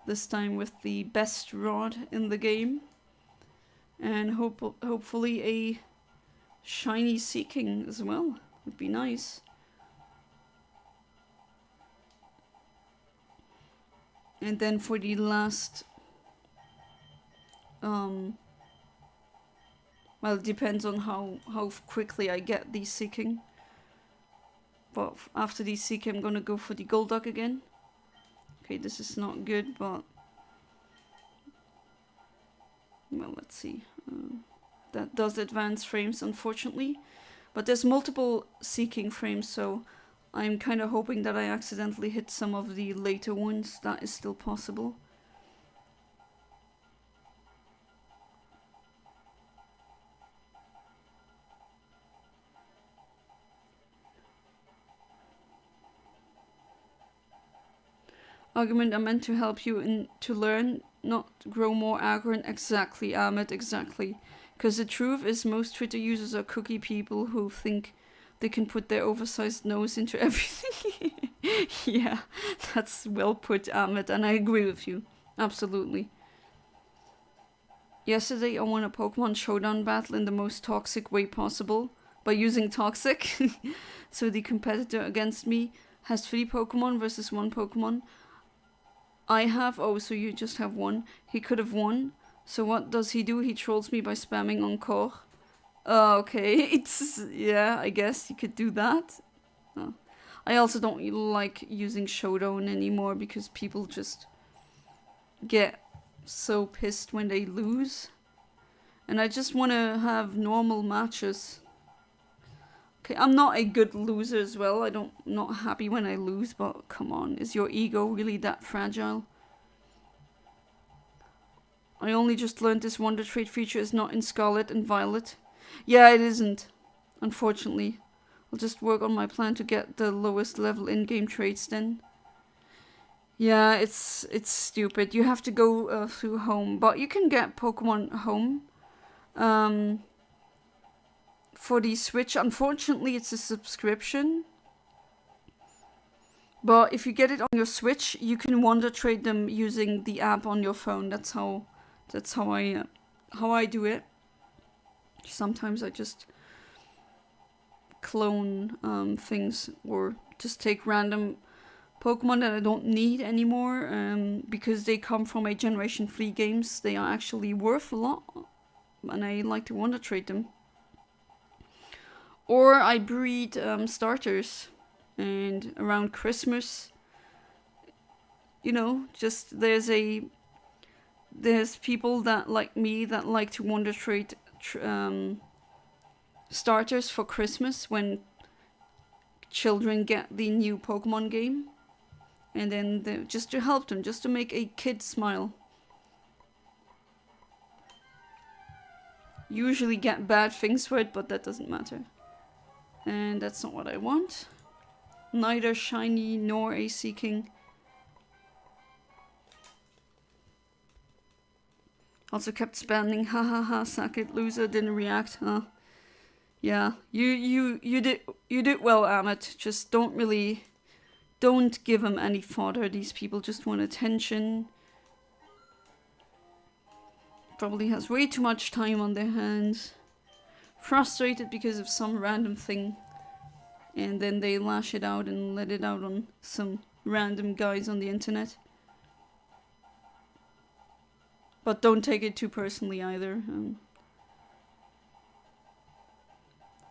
A: This time with the best rod in the game. And hopefully a shiny Seaking as well. Would be nice. And then for the last... well, it depends on how quickly I get the Seaking. But after the Seaking, I'm gonna go for the Golduck again. Okay, this is not good, but... well, let's see. That does advance frames, unfortunately. But there's multiple Seaking frames, so I'm kind of hoping that I accidentally hit some of the later ones. That is still possible. Argument, I meant to help you to learn, not grow more arrogant. Exactly, Ahmed, exactly. Because the truth is, most Twitter users are cookie people who think they can put their oversized nose into everything. Yeah, that's well put, Ahmed, and I agree with you. Absolutely. Yesterday I won a Pokemon Showdown battle in the most toxic way possible by using Toxic. So the competitor against me has 3 Pokemon versus 1 Pokemon. I have, oh, so you just have 1. He could have won. So what does he do? He trolls me by spamming encore. Okay, it's, yeah, I guess you could do that. Oh. I also don't like using Showdown anymore because people just get so pissed when they lose. And I just want to have normal matches. Okay, I'm not a good loser as well. I'm not happy when I lose, but come on, is your ego really that fragile? I only just learned this Wonder Trade feature is not in Scarlet and Violet. Yeah, it isn't, unfortunately. I'll just work on my plan to get the lowest level in-game trades then. Yeah, it's stupid. You have to go through home, but you can get Pokemon Home. For the Switch, unfortunately, it's a subscription. But if you get it on your Switch, you can Wonder Trade them using the app on your phone. That's how I do it. Sometimes I just clone things or just take random Pokemon that I don't need anymore because they come from a Generation 3 games. They are actually worth a lot and I like to Wonder Trade them. Or I breed starters, and around Christmas, you know, just there's people that like me that like to Wonder Trade starters for Christmas when children get the new Pokemon game, and then just to help them, just to make a kid smile. usually get bad things for it, but that doesn't matter. And that's not what I want. Neither shiny nor a Seaking. Also kept spamming, ha ha ha, suck it, loser, didn't react, huh? Yeah, you did well, Amit. Just don't give them any fodder. These people just want attention. Probably has way too much time on their hands. Frustrated because of some random thing. And then they lash it out and let it out on some random guys on the internet. But don't take it too personally either.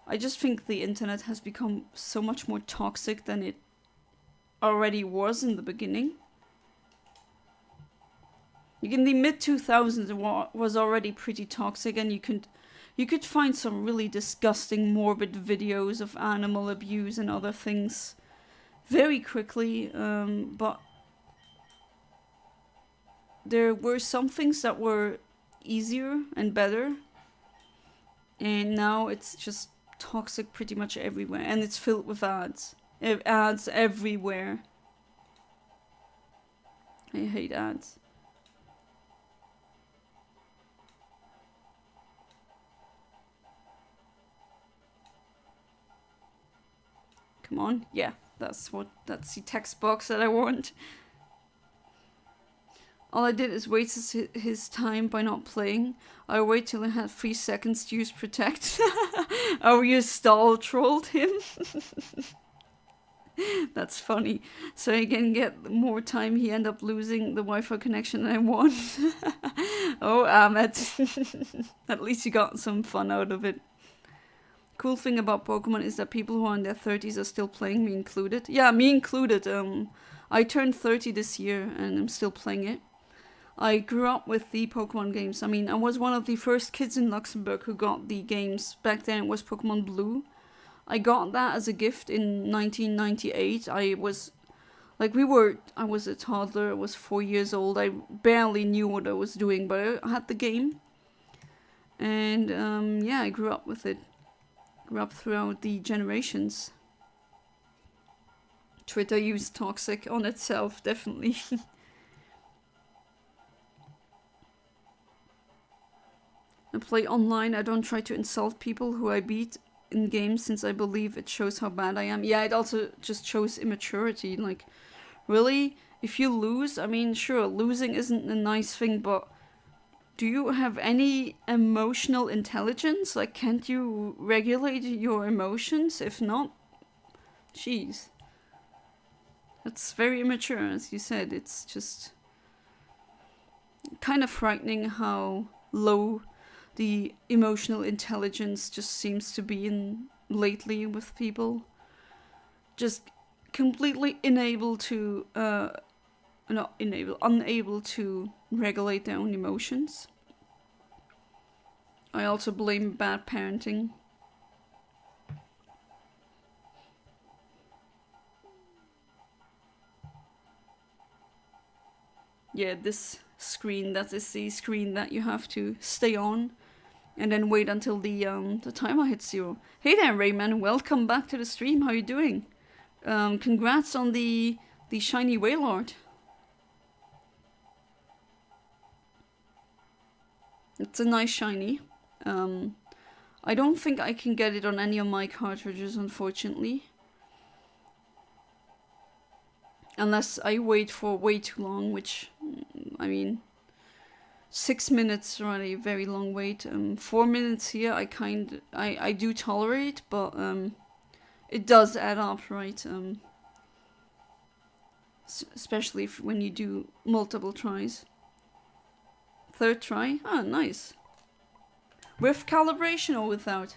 A: I just think the internet has become so much more toxic than it already was in the beginning. Like in the mid-2000s it was already pretty toxic, and you could find some really disgusting morbid videos of animal abuse and other things very quickly, but there were some things that were easier and better, and now it's just toxic pretty much everywhere, and it's filled with ads. Ads everywhere. I hate ads. Come on, yeah, that's the text box that I want. All I did is waste his time by not playing. I wait till I had 3 seconds to use protect. Oh, you stall trolled him? That's funny. So he can get more time, he end up losing the Wi-Fi connection I won. Oh, Ahmed. At least you got some fun out of it. Cool thing about Pokemon is that people who are in their 30s are still playing, me included. Yeah, me included. I turned 30 this year and I'm still playing it. I grew up with the Pokemon games. I mean, I was one of the first kids in Luxembourg who got the games. Back then it was Pokemon Blue. I got that as a gift in 1998. I was a toddler. I was 4 years old. I barely knew what I was doing, but I had the game. And yeah, I grew up with it. Grew up throughout the generations. Twitter use toxic on itself, definitely. I play online. I don't try to insult people who I beat in games, since I believe it shows how bad I am. Yeah, it also just shows immaturity. Like, really? If you lose, I mean, sure, losing isn't a nice thing, but do you have any emotional intelligence? Like, can't you regulate your emotions? If not, jeez. That's very immature, as you said. It's just kind of frightening how low the emotional intelligence just seems to be in lately with people. Just completely unable to regulate their own emotions. I also blame bad parenting. Yeah, this screen, that is the screen that you have to stay on and then wait until the timer hits 0. Hey there, Rayman, welcome back to the stream. How you doing? Congrats on the shiny Wailord. It's a nice shiny. I don't think I can get it on any of my cartridges, unfortunately. Unless I wait for way too long, which, I mean, 6 minutes are a very long wait. 4 minutes here, I do tolerate, but it does add up, right? Especially when you do multiple tries. 3rd try? Ah, nice. With calibration or without?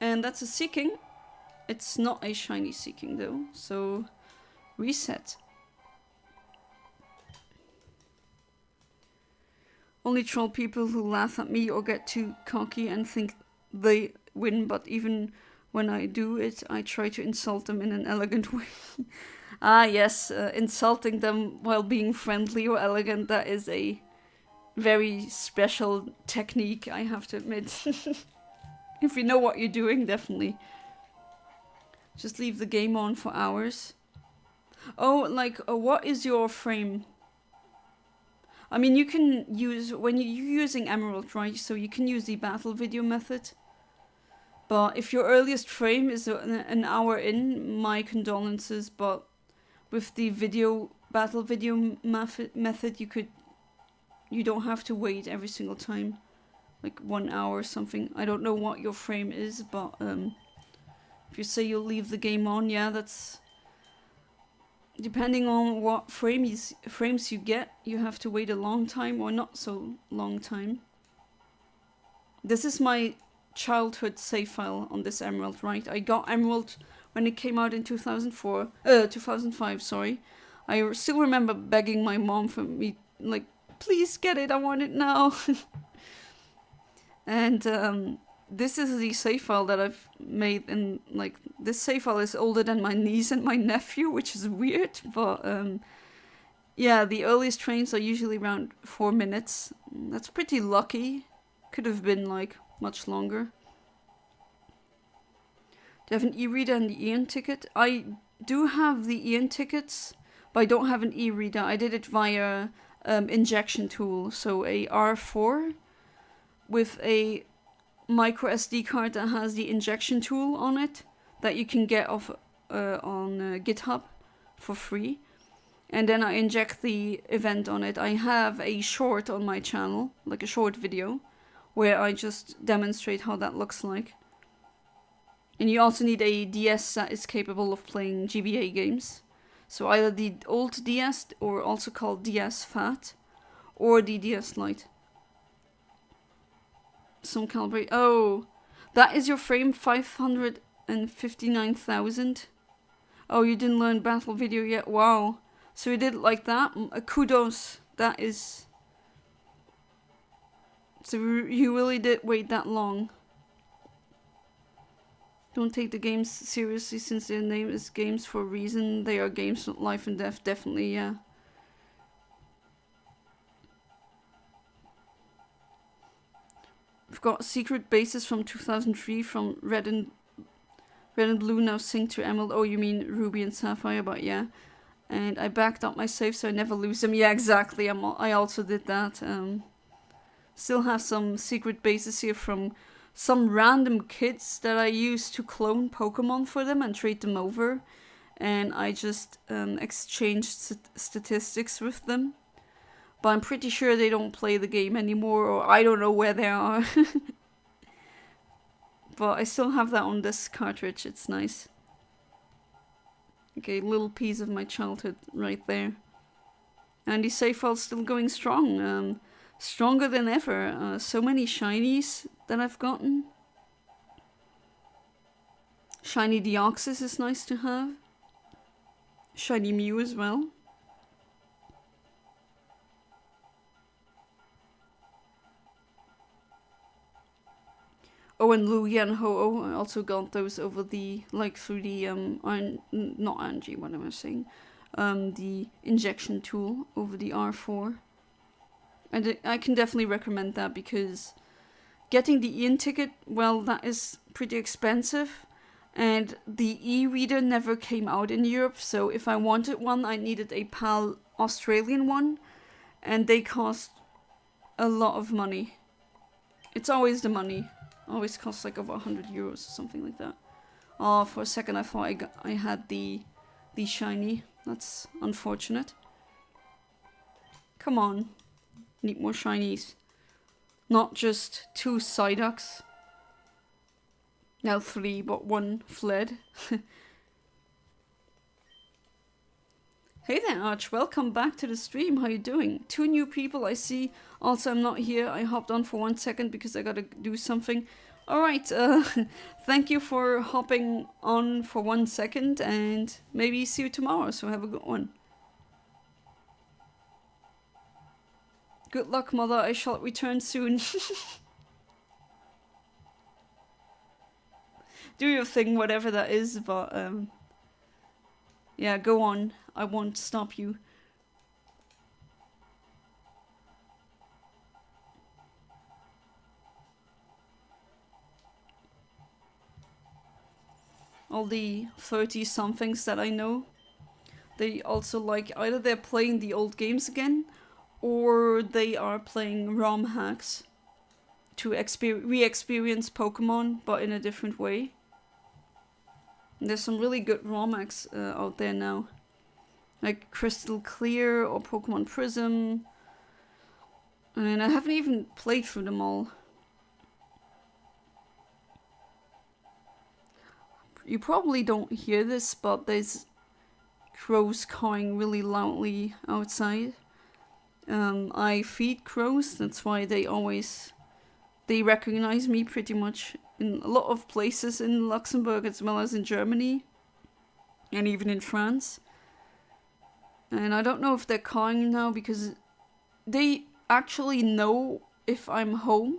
A: And that's a Seaking. It's not a shiny Seaking though, so reset. Only troll people who laugh at me or get too cocky and think they win, but even when I do it, I try to insult them in an elegant way. Ah yes, insulting them while being friendly or elegant, that is a very special technique, I have to admit. If you know what you're doing, definitely. Just leave the game on for hours. Oh, like, what is your frame? I mean, you can use, when you're using Emerald, right? So you can use the battle video method. But if your earliest frame is an hour in, my condolences. But with the battle video method, you don't have to wait every single time. Like 1 hour or something. I don't know what your frame is, but if you say you'll leave the game on, yeah, that's... Depending on what frames you get, you have to wait a long time or not so long time. This is my childhood save file on this Emerald, right? I got Emerald when it came out in 2005, sorry. I still remember begging my mom for me, like, please get it, I want it now. And this is the save file that I've made, and like this save file is older than my niece and my nephew, which is weird, but yeah, the earliest trains are usually around 4 minutes. That's pretty lucky. Could have been like much longer. Do you have an e-reader and the Eon ticket? I do have the Eon tickets, but I don't have an e-reader. I did it via injection tool, so a R4 with a micro SD card that has the injection tool on it that you can get off on GitHub for free. And then I inject the event on it. I have a short on my channel, like a short video, where I just demonstrate how that looks like. And you also need a DS that is capable of playing GBA games. So either the old DS, or also called DS Fat, or the DS Lite. Some calibrate. Oh, that is your frame, 559,000. Oh, you didn't learn battle video yet. Wow. So you did it like that. Kudos. That is. So you really did wait that long. Don't take the games seriously since their name is games for a reason. They are games, not life and death. Definitely, yeah. We've got secret bases from 2003 from Red and Blue now sync to Emerald. Oh, you mean Ruby and Sapphire, but yeah. And I backed up my save so I never lose them. Yeah, exactly. I also did that. Still have some secret bases here from some random kids that I used to clone Pokemon for them and trade them over. And I just exchanged statistics with them. But I'm pretty sure they don't play the game anymore, or I don't know where they are. But I still have that on this cartridge, it's nice. Okay, little piece of my childhood right there. And the save file's still going strong. Stronger than ever. So many shinies that I've gotten. Shiny Deoxys is nice to have. Shiny Mew as well. Oh, and Lugia and Ho-Oh, I also got those over the, like, through the, not RNG, what am I saying? The injection tool over the R4. And I can definitely recommend that, because getting the Eon ticket, well, that is pretty expensive. And the e-reader never came out in Europe, so if I wanted one, I needed a PAL Australian one. And they cost a lot of money. It's always the money. Always costs like over 100 euros or something like that. Oh, for a second I thought I had the shiny. That's unfortunate. Come on. Need more shinies. Not just 2 Psyducks. Now 3, but 1 fled. Hey there, Arch. Welcome back to the stream. How you doing? 2 new people I see. Also, I'm not here. I hopped on for 1 second because I gotta do something. Alright, thank you for hopping on for 1 second, and maybe see you tomorrow, so have a good one. Good luck, mother. I shall return soon. Do your thing, whatever that is, but, yeah, go on. I won't stop you. all the 30-somethings that I know, they also like either they're playing the old games again, or they are playing ROM hacks to re-experience Pokemon, but in a different way. And there's some really good ROM hacks out there now, like Crystal Clear or Pokemon Prism. And I haven't even played through them all. You probably don't hear this, but there's crows cawing really loudly outside. I feed crows, that's why they recognize me pretty much in a lot of places in Luxembourg as well as in Germany and even in France. And I don't know if they're cawing now because they actually know if I'm home,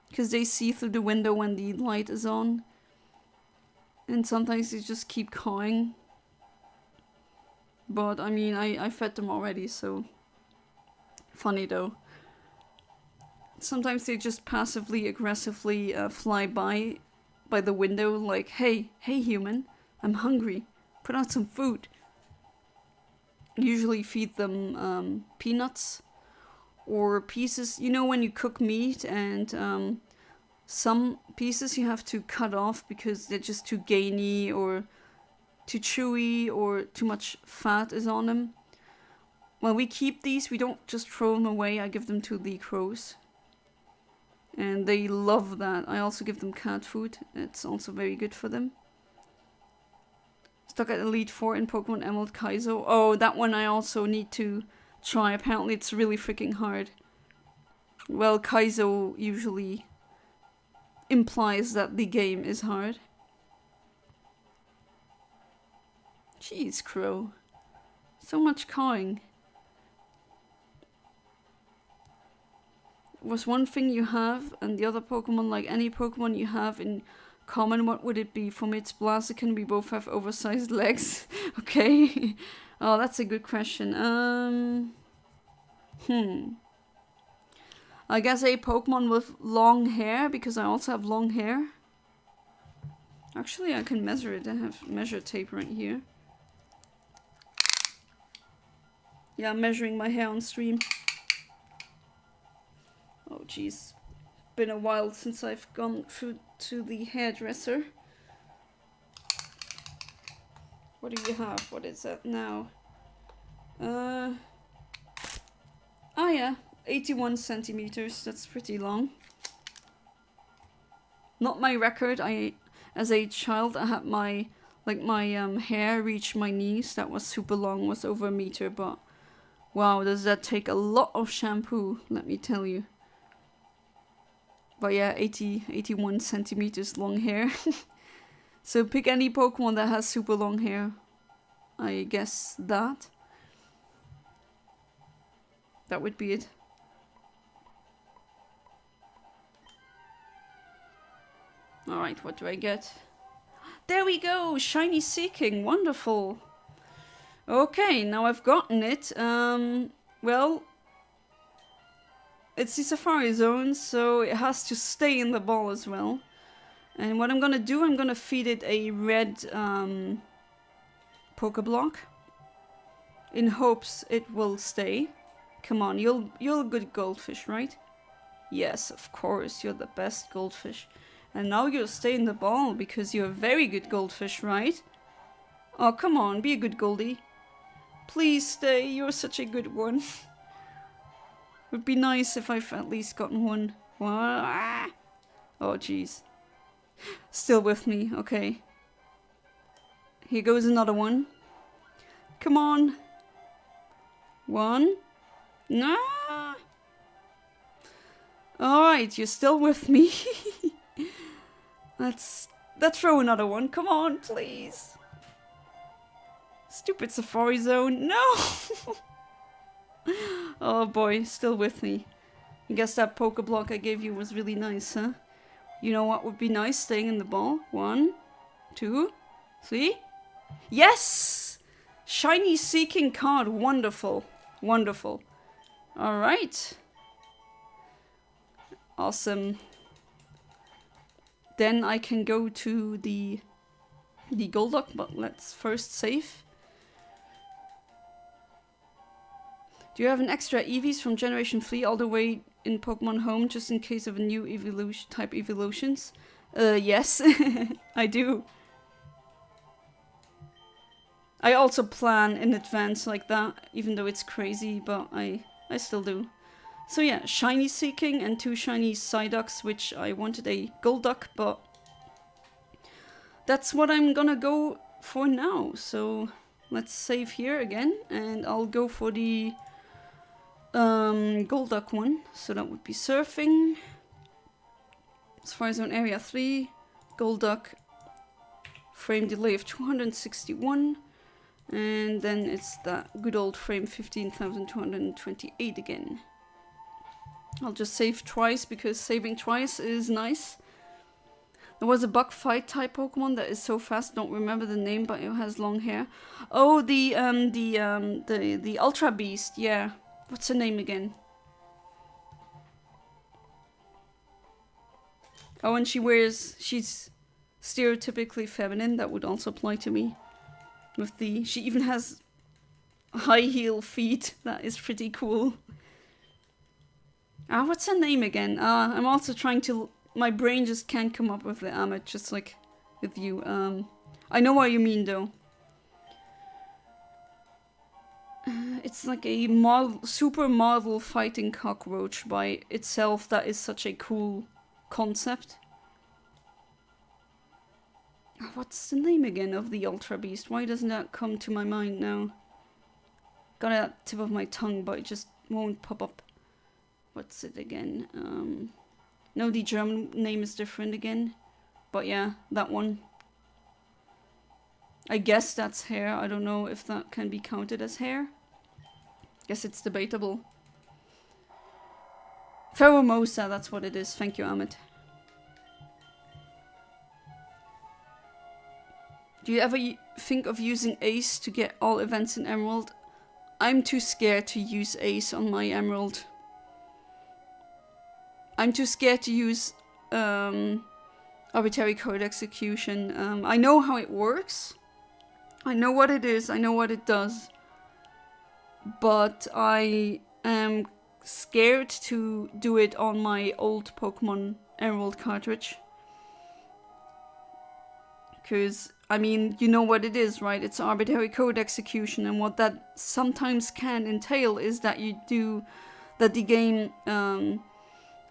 A: because they see through the window when the light is on. And sometimes they just keep cawing. But I mean, I fed them already, so funny though. Sometimes they just passively aggressively fly by the window like, hey human, I'm hungry, put out some food. Usually feed them peanuts or pieces, you know, when you cook meat and some pieces you have to cut off because they're just too gamey or too chewy or too much fat is on them. When we keep these, we don't just throw them away. I give them to the crows. And they love that. I also give them cat food. It's also very good for them. Stuck at Elite 4 in Pokemon Emerald Kaizo. Oh, that one I also need to try. Apparently it's really freaking hard. Well, Kaizo usually implies that the game is hard. Jeez, crow. So much cawing. Was one thing you have and the other Pokemon, like any Pokemon you have in common, what would it be? For me it's Blaziken, we both have oversized legs. Okay. Oh, that's a good question. I guess a Pokemon with long hair, because I also have long hair. Actually, I can measure it. I have measure tape right here. Yeah, I'm measuring my hair on stream. Oh jeez. Been a while since I've gone through to the hairdresser. What do you have? What is that now? Oh yeah, 81 centimeters. That's pretty long. Not my record. As a child, I had my hair reach my knees. That was super long. Was over a meter. But wow, does that take a lot of shampoo? Let me tell you. But yeah, 81 centimeters long hair. So pick any Pokemon that has super long hair. I guess that. That would be it. Alright, what do I get? There we go! Shiny Seaking! Wonderful! Okay, now I've gotten it. Well, it's the Safar-Zone, so it has to stay in the ball as well. And what I'm gonna do, I'm gonna feed it a red Pokeblock in hopes it will stay. Come on, you're a good goldfish, right? Yes, of course, you're the best goldfish. And now you'll stay in the ball because you're a very good goldfish, right? Oh, come on, be a good Goldie. Please stay, you're such a good one. Would be nice if I've at least gotten one. Oh, jeez. Still with me, okay. Here goes another one. Come on. One. No. Alright, you're still with me. Let's throw another one. Come on, please. Stupid Safari-Zone. No. Oh boy, still with me. I guess that Pokeblock I gave you was really nice, huh? You know what would be nice? Staying in the ball. 1, 2, 3. Yes! Shiny Seaking card. Wonderful. Wonderful. Alright. Awesome. Then I can go to the the Golduck, but let's first save. Do you have an extra Eevees from Generation 3 all the way in Pokemon Home just in case of a new evolution type evolutions? Yes, I do. I also plan in advance like that, even though it's crazy, but I still do. So yeah, shiny Seaking and 2 shiny Psyducks, which I wanted a Golduck, but that's what I'm gonna go for now. So let's save here again, and I'll go for the Golduck one. So that would be surfing. Safar-Zone Area 3, Golduck, frame delay of 261. And then it's that good old frame 15,228 again. I'll just save twice because saving twice is nice. There was a bug fight type Pokemon that is so fast, don't remember the name, but it has long hair. Oh, the Ultra Beast, yeah. What's her name again? Oh, and she's stereotypically feminine, that would also apply to me. She even has high heel feet, that is pretty cool. What's her name again? I'm also trying to, my brain just can't come up with the Amit, just like with you. I know what you mean though. It's like a super model fighting cockroach by itself. That is such a cool concept. What's the name again of the Ultra Beast? Why doesn't that come to my mind now? Got it at the tip of my tongue, but it just won't pop up. What's it again? No, the German name is different again. But yeah, that one. I guess that's hair. I don't know if that can be counted as hair. Guess it's debatable. Pheromosa, that's what it is. Thank you, Amit. Do you ever think of using Ace to get all events in Emerald? I'm too scared to use Ace on my Emerald. I'm too scared to use arbitrary code execution. I know how it works. I know what it is. I know what it does. But I am scared to do it on my old Pokemon Emerald cartridge. Because, I mean, you know what it is, right? It's arbitrary code execution, and what that sometimes can entail is that the game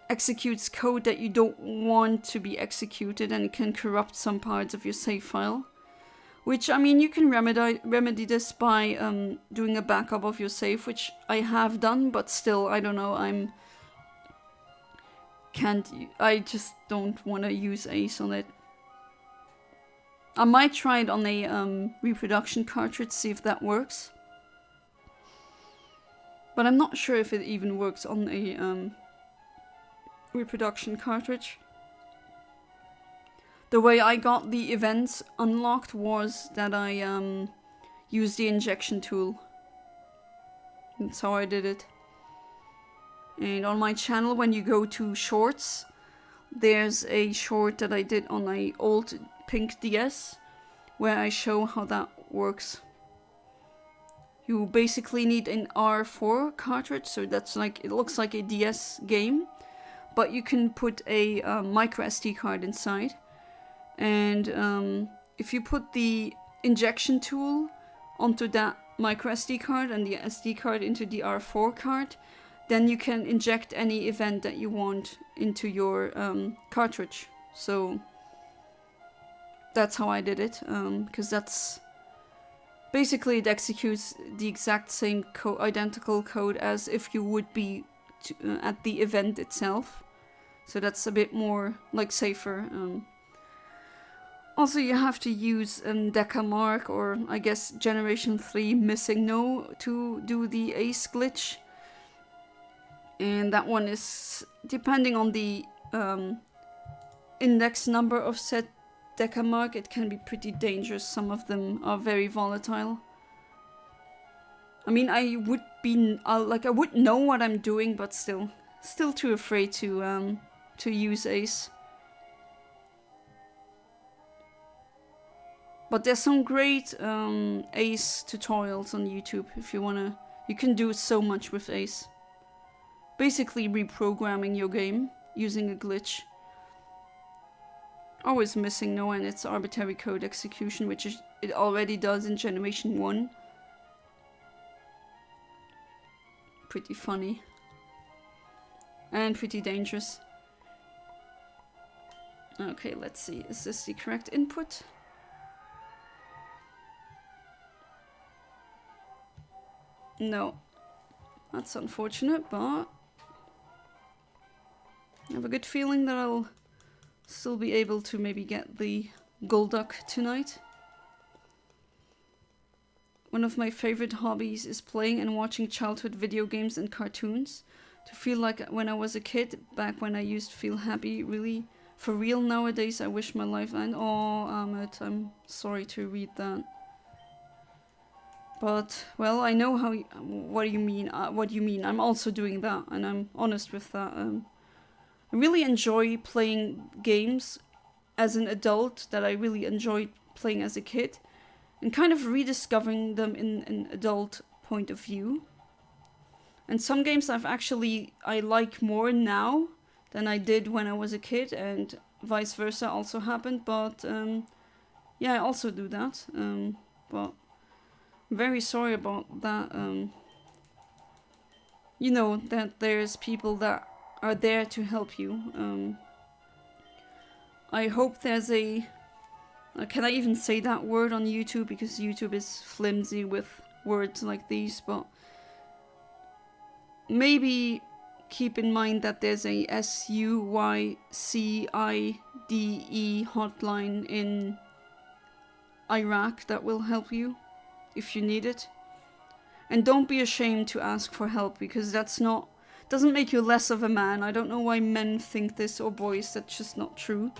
A: executes code that you don't want to be executed, and it can corrupt some parts of your save file. Which, I mean, you can remedy this by doing a backup of your save, which I have done, but still, I don't know, I just don't want to use Ace on it. I might try it on a reproduction cartridge, see if that works. But I'm not sure if it even works on a reproduction cartridge. The way I got the events unlocked was that I used the injection tool. That's how I did it. And on my channel, when you go to shorts, there's a short that I did on a old pink DS where I show how that works. You basically need an R4 cartridge, so that's like, it looks like a DS game, but you can put a micro SD card inside. And if you put the injection tool onto that micro SD card and the SD card into the R4 card, then you can inject any event that you want into your cartridge. So that's how I did it, because that's basically, it executes the exact same identical code as if you would be at the event itself. So that's a bit more like safer. Also, you have to use Decamark or I guess Generation 3 Missing No to do the Ace glitch. And that one is, depending on the index number of set Decamark, it can be pretty dangerous. Some of them are very volatile. I mean, I would know what I'm doing, but still too afraid to use Ace. But there's some great Ace tutorials on YouTube if you wanna. You can do so much with Ace. Basically reprogramming your game using a glitch. Always missing no, and it's arbitrary code execution, which it already does in Generation 1. Pretty funny. And pretty dangerous. Okay, let's see. Is this the correct input? No. That's unfortunate, but I have a good feeling that I'll still be able to maybe get the Golduck tonight. One of my favorite hobbies is playing and watching childhood video games and cartoons. To feel like when I was a kid, back when I used to feel happy, really, for real nowadays, I wish my life and oh, Ahmed, I'm sorry to read that. But, well, I know how, what you mean, I'm also doing that, and I'm honest with that. I really enjoy playing games as an adult that I really enjoyed playing as a kid, and kind of rediscovering them in an adult point of view. And some games I like more now than I did when I was a kid, and vice versa also happened, but yeah, I also do that. But I'm very sorry about that. You know, that there's people that are there to help you. I hope there's a... can I even say that word on YouTube? Because YouTube is flimsy with words like these, but maybe keep in mind that there's a SUYCIDE hotline in Iraq that will help you if you need it. And don't be ashamed to ask for help, because doesn't make you less of a man. I don't know why men think this, or boys, that's just not true.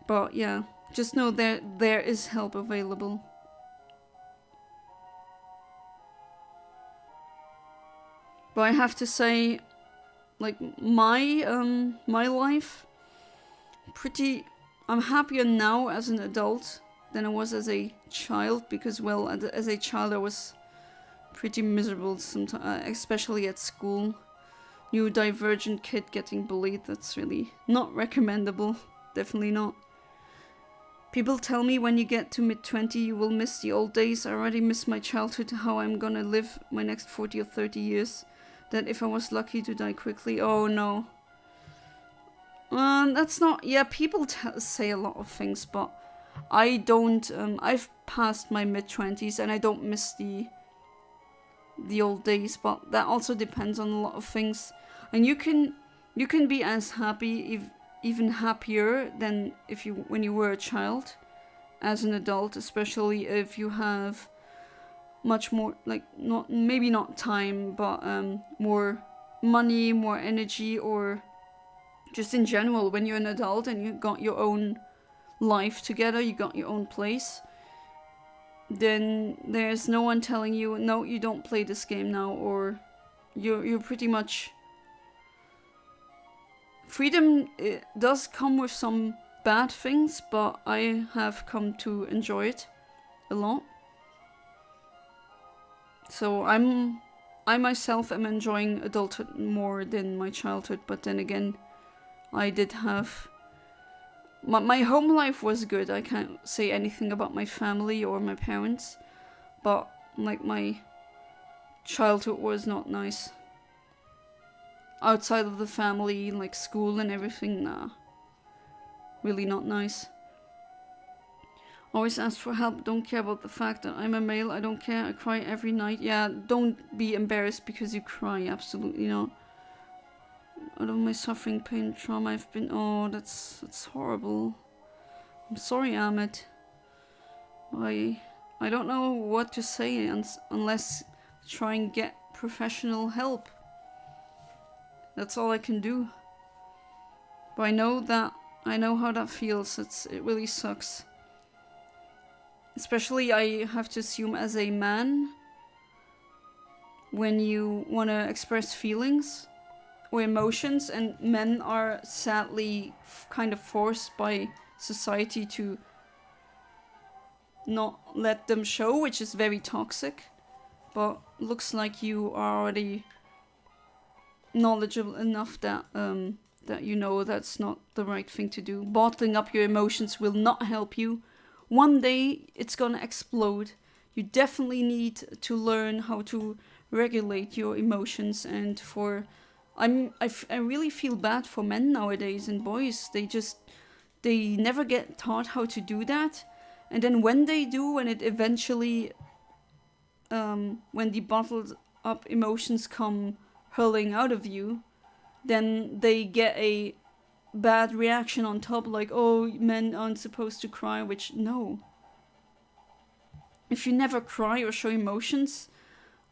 A: But yeah, just know that there is help available. But I have to say, like, my life, I'm happier now as an adult than I was as a child, because, well, as a child I was pretty miserable sometimes, especially at school. New divergent kid getting bullied, that's really not recommendable, definitely not. People tell me when you get to mid-20 you will miss the old days. I already miss my childhood, how I'm gonna live my next 40 or 30 years. That if I was lucky to die quickly, oh no. That's not, yeah, people say a lot of things, but I don't, I've passed my mid-20s and I don't miss the old days, but that also depends on a lot of things. And you can be as happy, even happier than when you were a child, as an adult, especially if you have much more, like, maybe not time, but more money, more energy, or just in general, when you're an adult and you got your own life together, you got your own place, then there's no one telling you, no, you don't play this game now, or you're pretty much... Freedom, it does come with some bad things, but I have come to enjoy it a lot. So I myself am enjoying adulthood more than my childhood, but then again, I did have... My home life was good. I can't say anything about my family or my parents, but like my childhood was not nice. Outside of the family, like school and everything, nah. Really not nice. Always ask for help, don't care about the fact that I'm a male, I don't care, I cry every night. Yeah, don't be embarrassed because you cry, absolutely not. Out of my suffering, pain, trauma, I've been... Oh, that's horrible. I'm sorry, Ahmed. I don't know what to say unless try and get professional help. That's all I can do. But I know how that feels. It really sucks. Especially, I have to assume, as a man, when you want to express feelings or emotions, and men are sadly kind of forced by society to not let them show, which is very toxic. But looks like you are already knowledgeable enough that that you know that's not the right thing to do. Bottling up your emotions will not help you. One day it's gonna explode. You definitely need to learn how to regulate your emotions. And I really feel bad for men nowadays and boys. They never get taught how to do that. And then when they do, when it eventually when the bottled up emotions come hurling out of you, then they get a bad reaction on top, like, oh, men aren't supposed to cry, which, no. If you never cry or show emotions,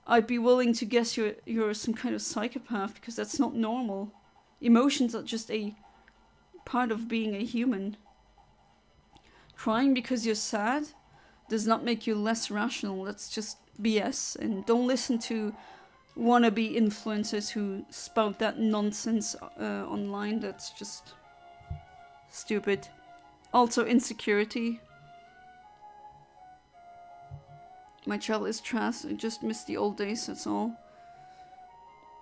A: I'd be willing to guess you're some kind of psychopath, because that's not normal. Emotions are just a part of being a human. Crying because you're sad does not make you less rational. That's just BS. And don't listen to wannabe influencers who spout that nonsense online. That's just stupid. Also, insecurity. My child is trash. I just miss the old days, that's all.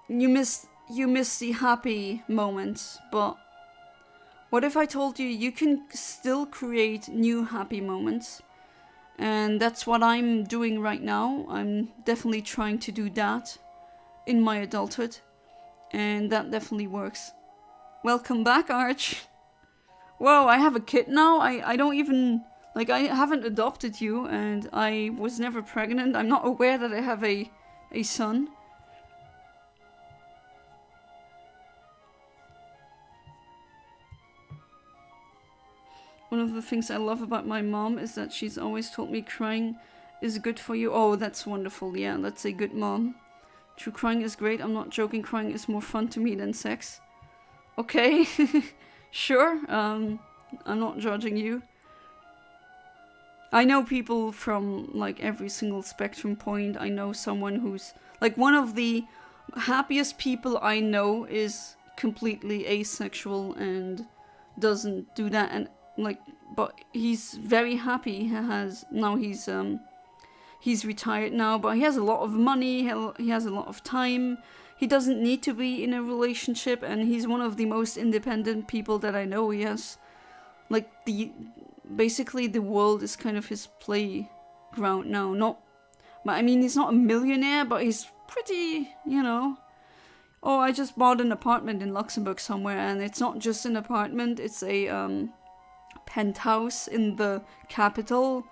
A: You miss the happy moments, but what if I told you you can still create new happy moments? And that's what I'm doing right now. I'm definitely trying to do that in my adulthood, and that definitely works. Welcome back, Arch. Whoa, I have a kid now? I don't even... Like, I haven't adopted you, and I was never pregnant. I'm not aware that I have a son. One of the things I love about my mom is that she's always told me crying is good for you. Oh, that's wonderful. Yeah, that's a good mom. True, crying is great. I'm not joking. Crying is more fun to me than sex. Okay. Sure. I'm not judging you. I know people from, like, every single spectrum point. I know someone who's... Like, one of the happiest people I know is completely asexual and doesn't do that. And, like, but he's very happy. He's retired now, but he has a lot of money. He has a lot of time. He doesn't need to be in a relationship, and he's one of the most independent people that I know. He has, like, basically the world is kind of his playground now. I mean, he's not a millionaire, but he's pretty, you know. Oh, I just bought an apartment in Luxembourg somewhere, and it's not just an apartment, it's a penthouse in the capital.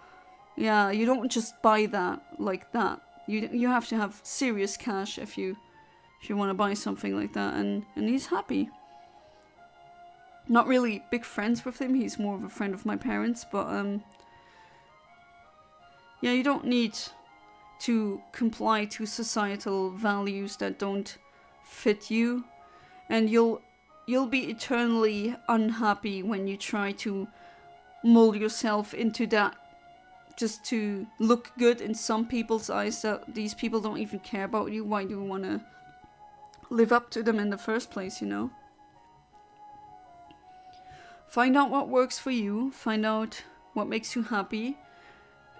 A: Yeah, you don't just buy that like that. You have to have serious cash if you want to buy something like that, and he's happy. Not really big friends with him. He's more of a friend of my parents, but yeah, you don't need to comply to societal values that don't fit you, and you'll be eternally unhappy when you try to mold yourself into that just to look good in some people's eyes. That these people don't even care about you. Why do you want to live up to them in the first place, you know? Find out what works for you, find out what makes you happy,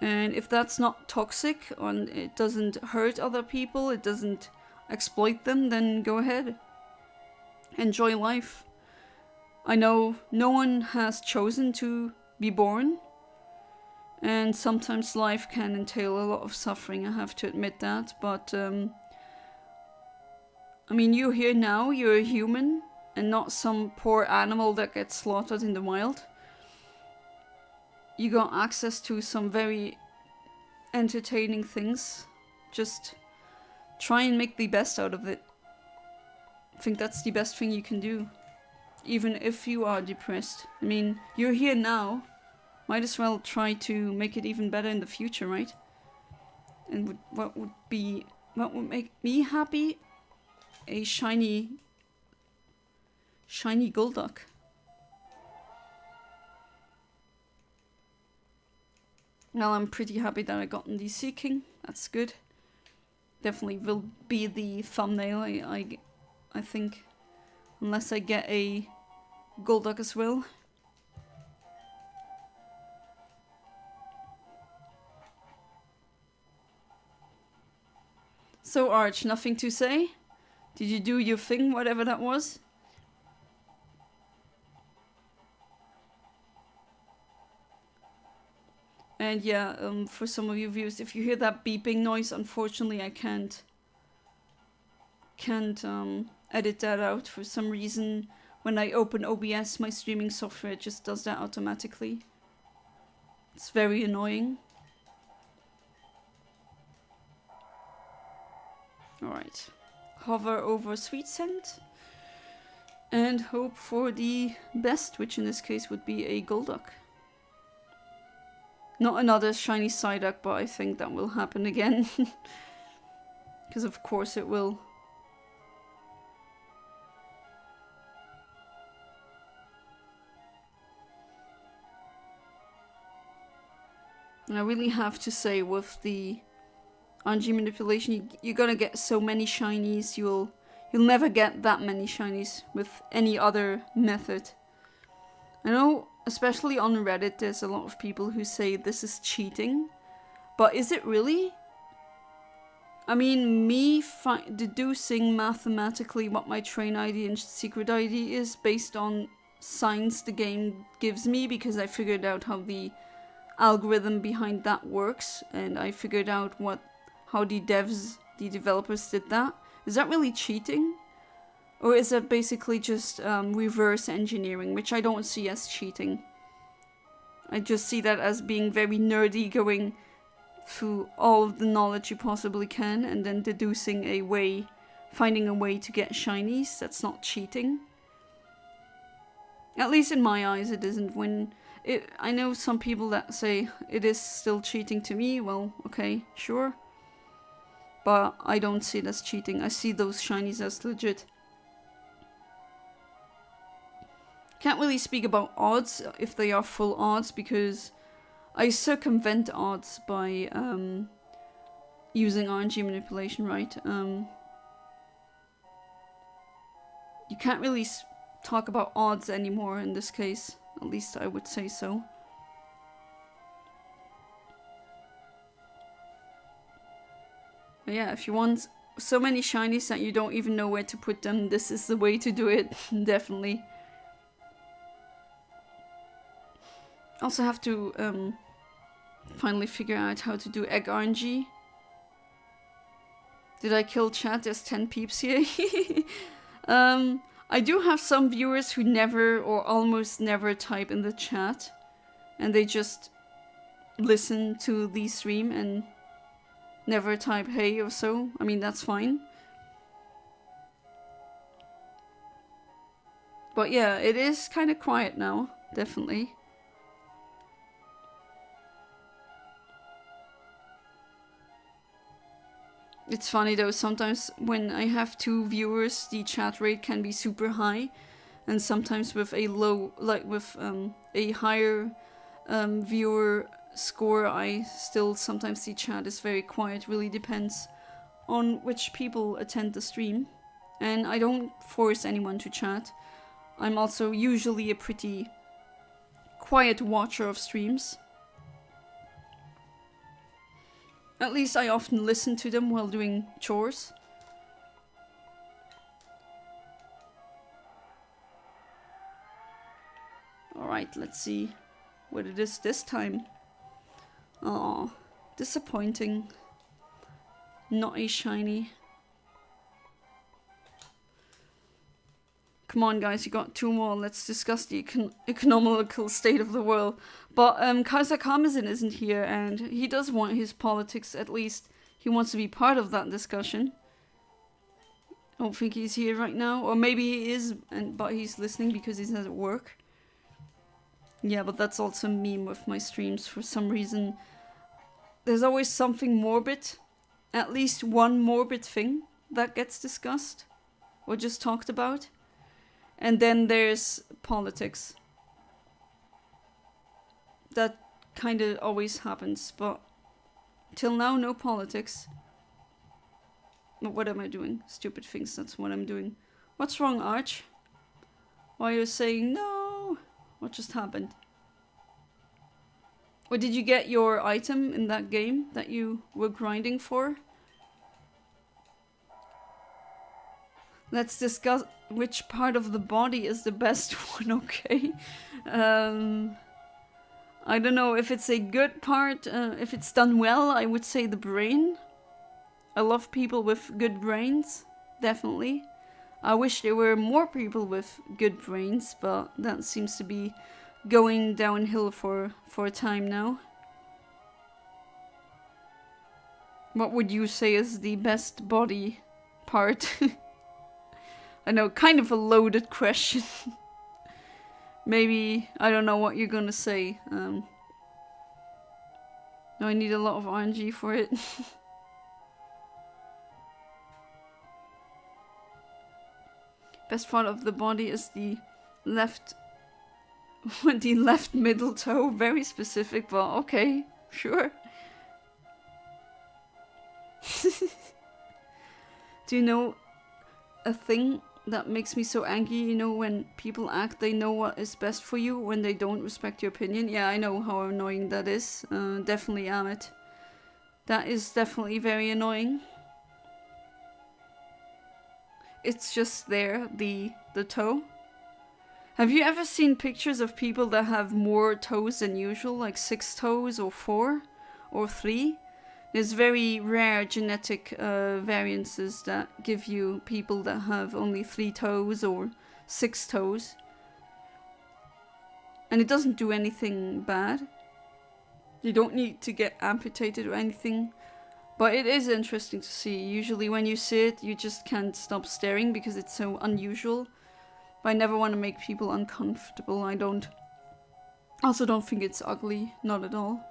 A: and if that's not toxic and it doesn't hurt other people, it doesn't exploit them, then go ahead. Enjoy life. I know no one has chosen to be born, and sometimes life can entail a lot of suffering, I have to admit that, but I mean, you're here now, you're a human, and not some poor animal that gets slaughtered in the wild. You got access to some very entertaining things. Just try and make the best out of it. I think that's the best thing you can do. Even if you are depressed. I mean, you're here now. Might as well try to make it even better in the future, right? And what would make me happy? A shiny Golduck. Well, I'm pretty happy that I got in the Seaking. That's good. Definitely will be the thumbnail, I think. Unless I get a Golduck as well. So Arch, nothing to say? Did you do your thing, whatever that was? And yeah, for some of you viewers, if you hear that beeping noise, unfortunately I can't edit that out. For some reason, when I open OBS, my streaming software just does that automatically. It's very annoying. Alright. Hover over Sweet Scent. And hope for the best, which in this case would be a Golduck. Not another shiny Psyduck, but I think that will happen again. Because of course it will. And I really have to say, with the RNG manipulation, you're gonna get so many shinies. You'll never get that many shinies with any other method. I know, especially on Reddit, there's a lot of people who say this is cheating. But is it really? I mean, me deducing mathematically what my train ID and secret ID is based on signs the game gives me, because I figured out how the algorithm behind that works, and I figured out how the developers did that. Is that really cheating? Or is that basically just reverse engineering, which I don't see as cheating. I just see that as being very nerdy, going through all of the knowledge you possibly can, and then deducing a way, finding a way to get shinies. That's not cheating. At least in my eyes it isn't. I know some people that say it is still cheating to me. Well, okay, sure. But I don't see it as cheating. I see those shinies as legit. Can't really speak about odds, if they are full odds, because I circumvent odds by using RNG manipulation, right? You can't really talk about odds anymore in this case. At least I would say so. But yeah, if you want so many shinies that you don't even know where to put them, this is the way to do it. Definitely. Also have to finally figure out how to do egg RNG. Did I kill chat? There's 10 peeps here. I do have some viewers who never or almost never type in the chat, and they just listen to the stream and never type hey or so. I mean, that's fine. But yeah, it is kind of quiet now, definitely. It's funny though, sometimes when I have 2 viewers, the chat rate can be super high, and sometimes with a low, like with a higher viewer score, I still sometimes the chat is very quiet. Really depends on which people attend the stream, and I don't force anyone to chat. I'm also usually a pretty quiet watcher of streams. At least I often listen to them while doing chores. Alright, let's see what it is this time. Aw, disappointing. Not a shiny. Come on guys, you got 2 more. Let's discuss the economical state of the world. But Kaiser Karmazin isn't here, and he does want his politics, at least he wants to be part of that discussion. I don't think he's here right now, or maybe he is, but he's listening because he's at work. Yeah, but that's also a meme with my streams for some reason. There's always something morbid, at least one morbid thing that gets discussed or just talked about. And then there's politics. That kind of always happens, but till now, no politics. But what am I doing? Stupid things, that's what I'm doing. What's wrong, Arch? Why are you saying no? What just happened? Or did you get your item in that game that you were grinding for? Let's discuss which part of the body is the best one, okay? I don't know if it's a good part, if it's done well, I would say the brain. I love people with good brains, definitely. I wish there were more people with good brains, but that seems to be going downhill for a time now. What would you say is the best body part? I know, kind of a loaded question. Maybe, I don't know what you're gonna say. No, I need a lot of RNG for it. Best part of the body is the left the left middle toe. Very specific, but okay, sure. Do you know a thing that makes me so angry? You know, when people act they know what is best for you when they don't respect your opinion? Yeah, I know how annoying that is. Definitely am it. That is definitely very annoying. It's just there, the toe. Have you ever seen pictures of people that have more toes than usual, like 6 toes or 4 or 3? There's very rare genetic variances that give you people that have only 3 toes or 6 toes. And it doesn't do anything bad. You don't need to get amputated or anything. But it is interesting to see. Usually when you see it, you just can't stop staring because it's so unusual. But I never want to make people uncomfortable. I also don't think it's ugly. Not at all.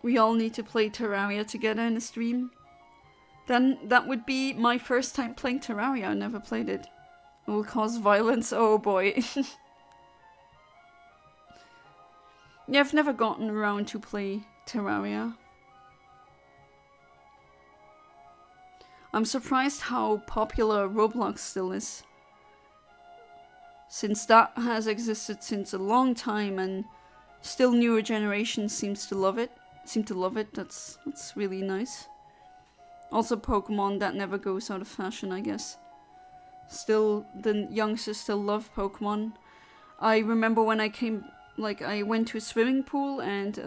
A: We all need to play Terraria together in a stream. Then that would be my first time playing Terraria. I never played it. It will cause violence. Oh boy. Yeah, I've never gotten around to play Terraria. I'm surprised how popular Roblox still is. Since that has existed since a long time and still newer generations seem to love it. That's really nice. Also Pokemon, that never goes out of fashion, I guess. Still, the youngsters still love Pokemon. I remember when I went to a swimming pool and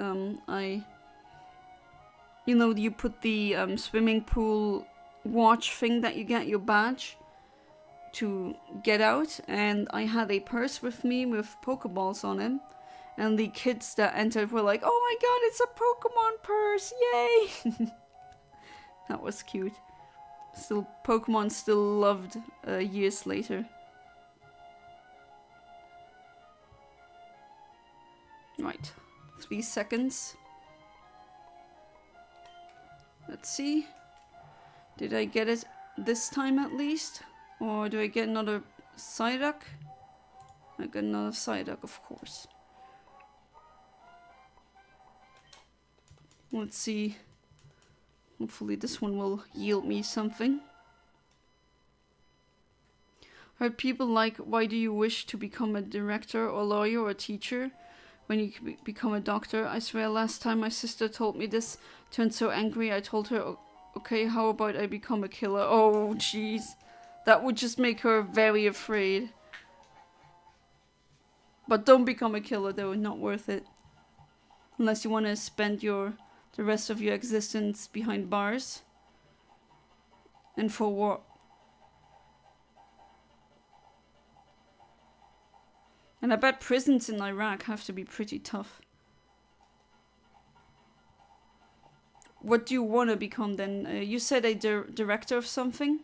A: you put the swimming pool watch thing that you get your badge to get out, and I had a purse with me with Pokeballs on it, and the kids that entered were like, "Oh my god, it's a Pokemon purse, yay!" That was cute. Still, Pokemon still loved years later. Right, 3 seconds. Let's see. Did I get it this time at least? Or do I get another Psyduck? I got another Psyduck, of course. Let's see. Hopefully this one will yield me something. Heard people like, why do you wish to become a director or lawyer or a teacher when you can become a doctor? I swear last time my sister told me this, turned so angry I told her, okay, how about I become a killer? Oh jeez, that would just make her very afraid. But don't become a killer though, not worth it. Unless you want to spend the rest of your existence behind bars. And for what? And I bet prisons in Iraq have to be pretty tough. What do you want to become then? You said a director of something?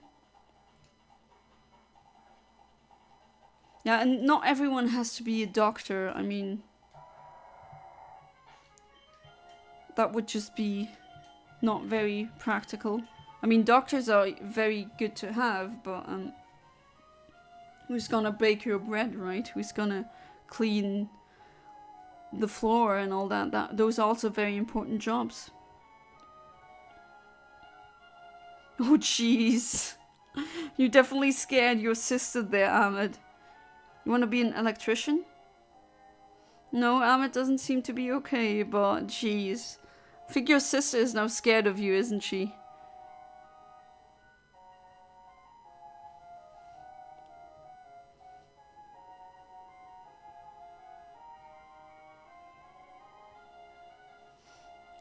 A: Yeah, and not everyone has to be a doctor. I mean, that would just be not very practical. I mean, doctors are very good to have, but who's gonna bake your bread, right? Who's gonna clean the floor and all that? Those are also very important jobs. Oh jeez. You definitely scared your sister there, Ahmed. You want to be an electrician? No, Ahmed doesn't seem to be okay, but jeez. I think your sister is now scared of you, isn't she?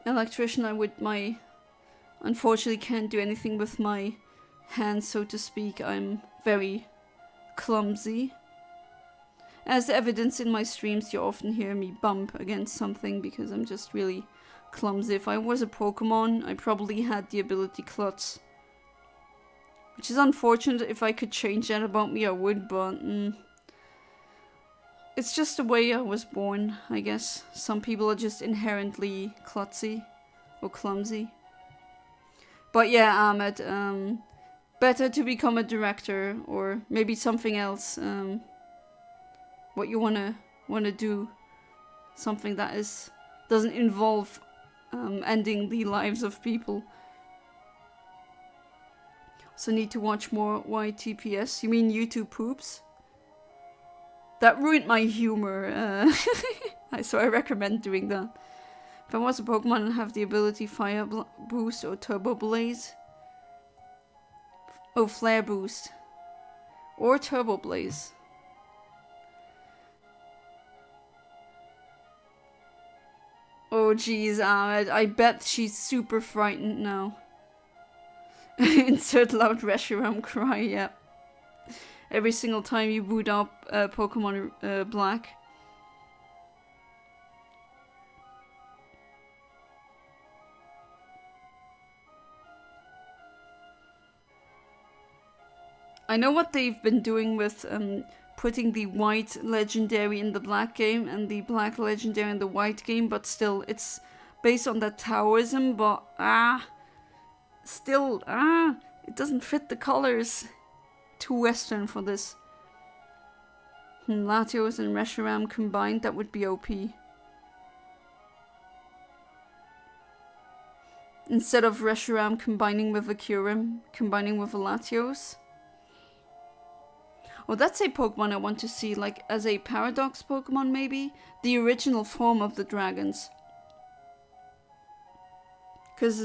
A: Electrician, unfortunately can't do anything with my hands, so to speak. I'm very clumsy. As evidence in my streams, you often hear me bump against something because I'm just really clumsy. If I was a Pokemon, I probably had the ability Klutz. Which is unfortunate. If I could change that about me, I would, but it's just the way I was born, I guess. Some people are just inherently klutzy or clumsy. But yeah, Ahmed, better to become a director or maybe something else. What you wanna do, something that doesn't involve ending the lives of people. So need to watch more YTPS. You mean YouTube poops? That ruined my humor. So I recommend doing that. If I was a Pokemon and have the ability Fire Boost or Turbo Blaze. Oh, Flare Boost. Or Turbo Blaze. Oh jeez, Ahmed, I bet she's super frightened now. Insert loud Reshiram cry, yep. Every single time you boot up Pokemon Black. I know what they've been doing with putting the white legendary in the black game and the black legendary in the white game, but still, it's based on that Taoism, but it doesn't fit the colors. Too Western for this. Latios and Reshiram combined, that would be OP. Instead of Reshiram combining with a Kyurem, combining with a Latios. Oh, that's a Pokemon I want to see, like as a Paradox Pokemon maybe? The original form of the dragons. Because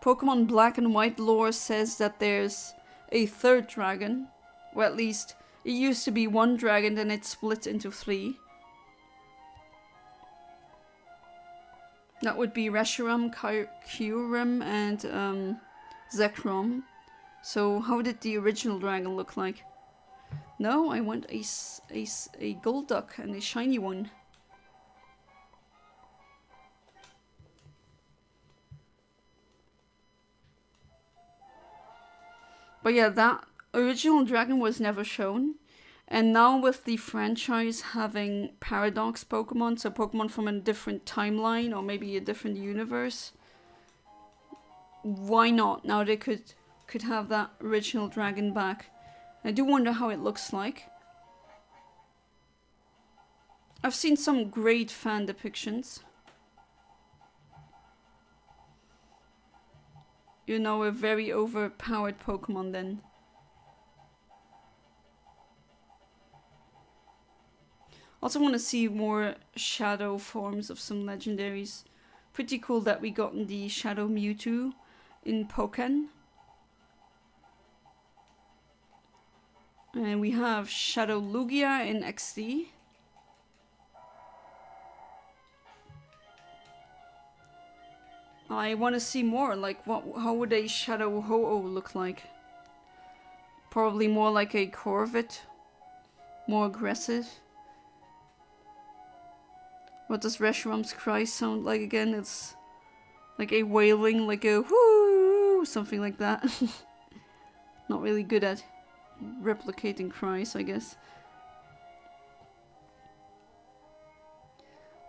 A: Pokemon Black and White lore says that there's a third dragon. Well, at least it used to be one dragon, then it split into 3. That would be Reshiram, Kyurem, and Zekrom. So how did the original dragon look like? No, I want a Golduck and a shiny one. But yeah, that original dragon was never shown. And now with the franchise having Paradox Pokemon, so Pokemon from a different timeline or maybe a different universe, why not? Now they could have that original dragon back. I do wonder how it looks like. I've seen some great fan depictions. You know, a very overpowered Pokemon then. Also want to see more shadow forms of some legendaries. Pretty cool that we got the Shadow Mewtwo in Pokken. And we have Shadow Lugia in XD. I want to see more, like how would a Shadow Ho-Oh look like? Probably more like a Corvid. More aggressive. What does Reshiram's cry sound like again? It's like a wailing, like a whoo, something like that. Not really good at replicating cries, I guess.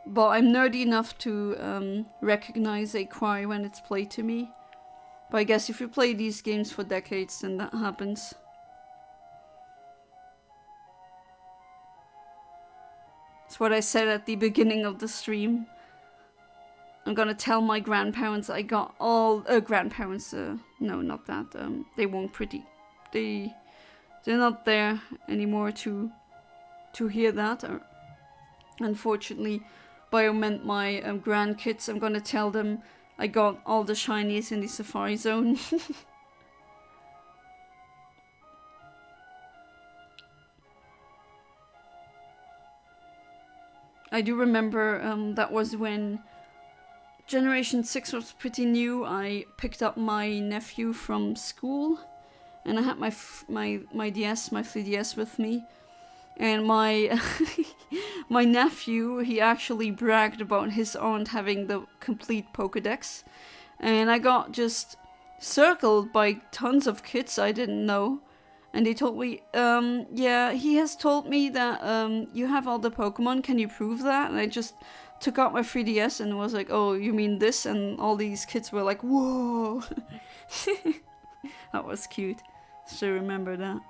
A: But I'm nerdy enough to recognize a cry when it's played to me. But I guess if you play these games for decades, then that happens. It's what I said at the beginning of the stream. I'm gonna tell my grandparents I got all grandparents. No, not that. They weren't pretty. They're not there anymore to hear that. Unfortunately, by I meant my grandkids. I'm gonna tell them I got all the shinies in the Safar-Zone. I do remember that was when Generation 6 was pretty new. I picked up my nephew from school, and I had my DS, my 3DS with me. And my my nephew, he actually bragged about his aunt having the complete Pokédex. And I got just circled by tons of kids I didn't know. And they told me, yeah, he has told me that you have all the Pokemon, can you prove that? And I just took out my 3DS and was like, oh, you mean this? And all these kids were like, whoa. That was cute. Still remember that.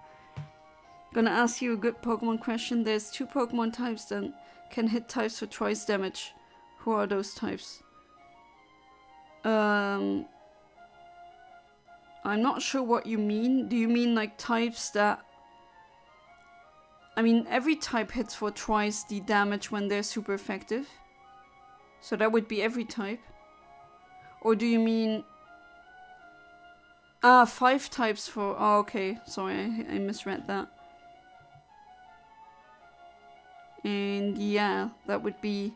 A: Gonna ask you a good Pokemon question. There's 2 Pokemon types that can hit types for twice damage. Who are those types? I'm not sure what you mean. Do you mean like types that... I mean, every type hits for twice the damage when they're super effective. So that would be every type. Or do you mean... 5 types for... Oh, okay. Sorry, I misread that. And yeah, that would be...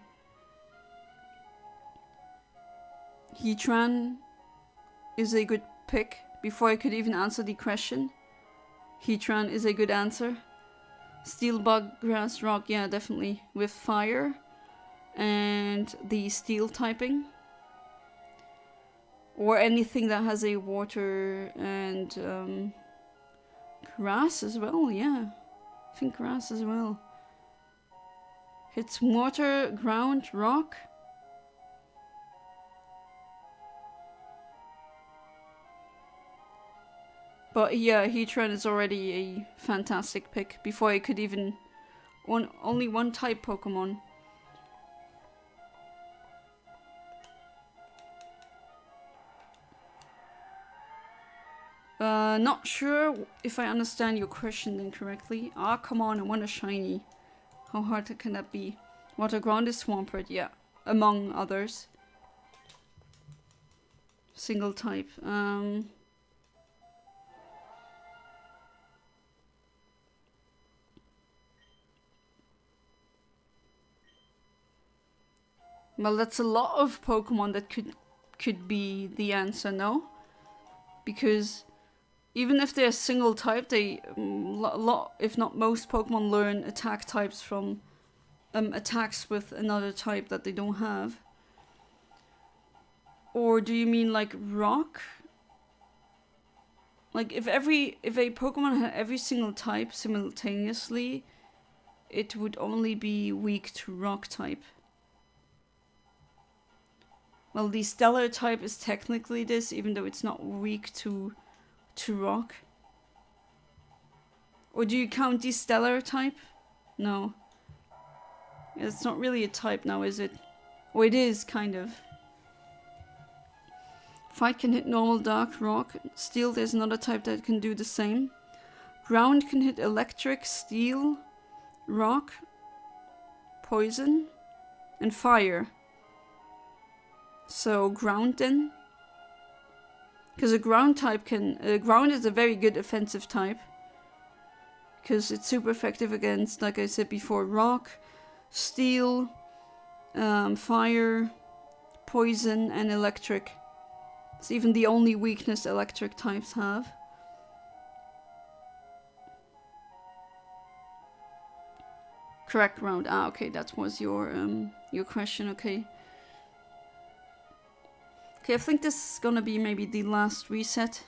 A: Heatran is a good pick. Before I could even answer the question, Heatran is a good answer. Steel, Bug, Grass, Rock, yeah, definitely. With Fire and the Steel typing. Or anything that has a Water and Grass as well, yeah. I think Grass as well. Hits Water, Ground, Rock. But yeah, Heatran is already a fantastic pick. Before I could even... only one type Pokemon. Not sure if I understand your question then correctly. Ah, come on, I want a shiny. How hard can that be? Water Ground is Swampert, yeah. Among others. Single type. Well, that's a lot of Pokemon that could be the answer, no? Because even if they're single type, they lot, if not most Pokemon learn attack types from attacks with another type that they don't have. Or do you mean like Rock? Like if a Pokemon had every single type simultaneously, it would only be weak to Rock type. Well, the Stellar type is technically this, even though it's not weak to Rock. Or do you count the Stellar type? No. It's not really a type now, is it? Or it is, kind of. Fight can hit normal, dark, rock. Steel, there's another type that can do the same. Ground can hit electric, steel, rock, poison, and fire. So ground then? Because a ground type can... ground is a very good offensive type. Because it's super effective against, like I said before, rock, steel, fire, poison, and electric. It's even the only weakness electric types have. Correct, ground. Ah, okay, that was your question, okay. Okay, I think this is gonna be maybe the last reset.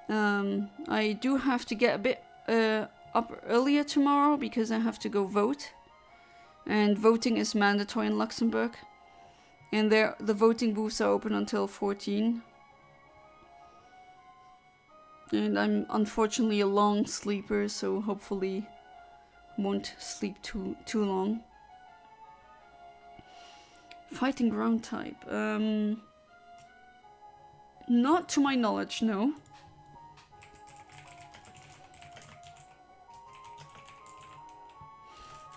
A: I do have to get a bit up earlier tomorrow because I have to go vote. And voting is mandatory in Luxembourg. And the voting booths are open until 14. And I'm unfortunately a long sleeper, so hopefully won't sleep too long. Fighting ground type. Not to my knowledge, no.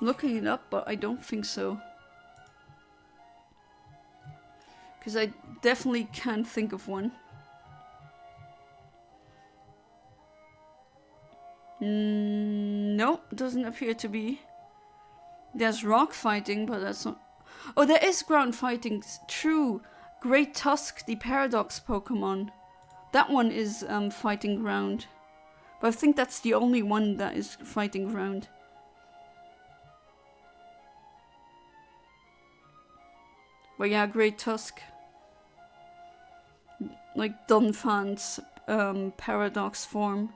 A: Looking it up, but I don't think so. Because I definitely can't think of one. No, doesn't appear to be. There's rock fighting, but that's not... Oh, there is ground fighting. True. Great Tusk, the Paradox Pokemon. That one is fighting ground. But I think that's the only one that is fighting ground. But yeah, Great Tusk. Like Dunfan's Paradox form.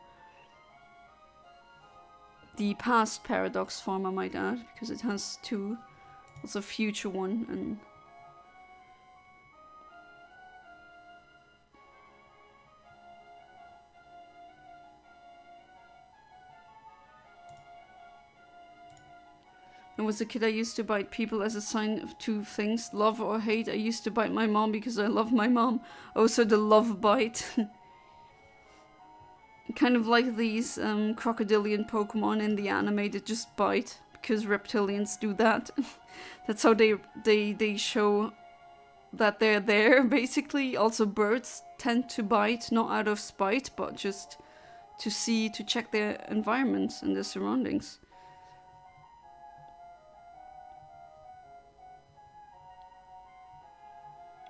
A: The past Paradox form, I might add, because it has two. It's a future one, and... When I was a kid, I used to bite people as a sign of two things, love or hate. I used to bite my mom because I love my mom. Also the love bite. Kind of like these crocodilian Pokemon in the anime that just bite, because reptilians do that. That's how they show that they're there, basically. Also birds tend to bite, not out of spite, but just to check their environments and their surroundings.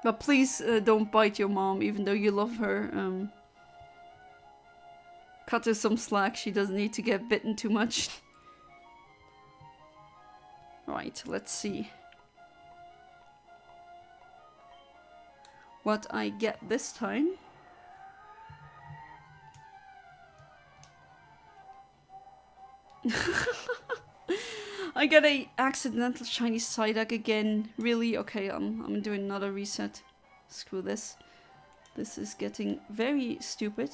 A: But please don't bite your mom, even though you love her. Cut her some slack, she doesn't need to get bitten too much. Right, let's see what I get this time. I got a accidental shiny Psyduck again. Really? Okay, I'm doing another reset. Screw this. This is getting very stupid.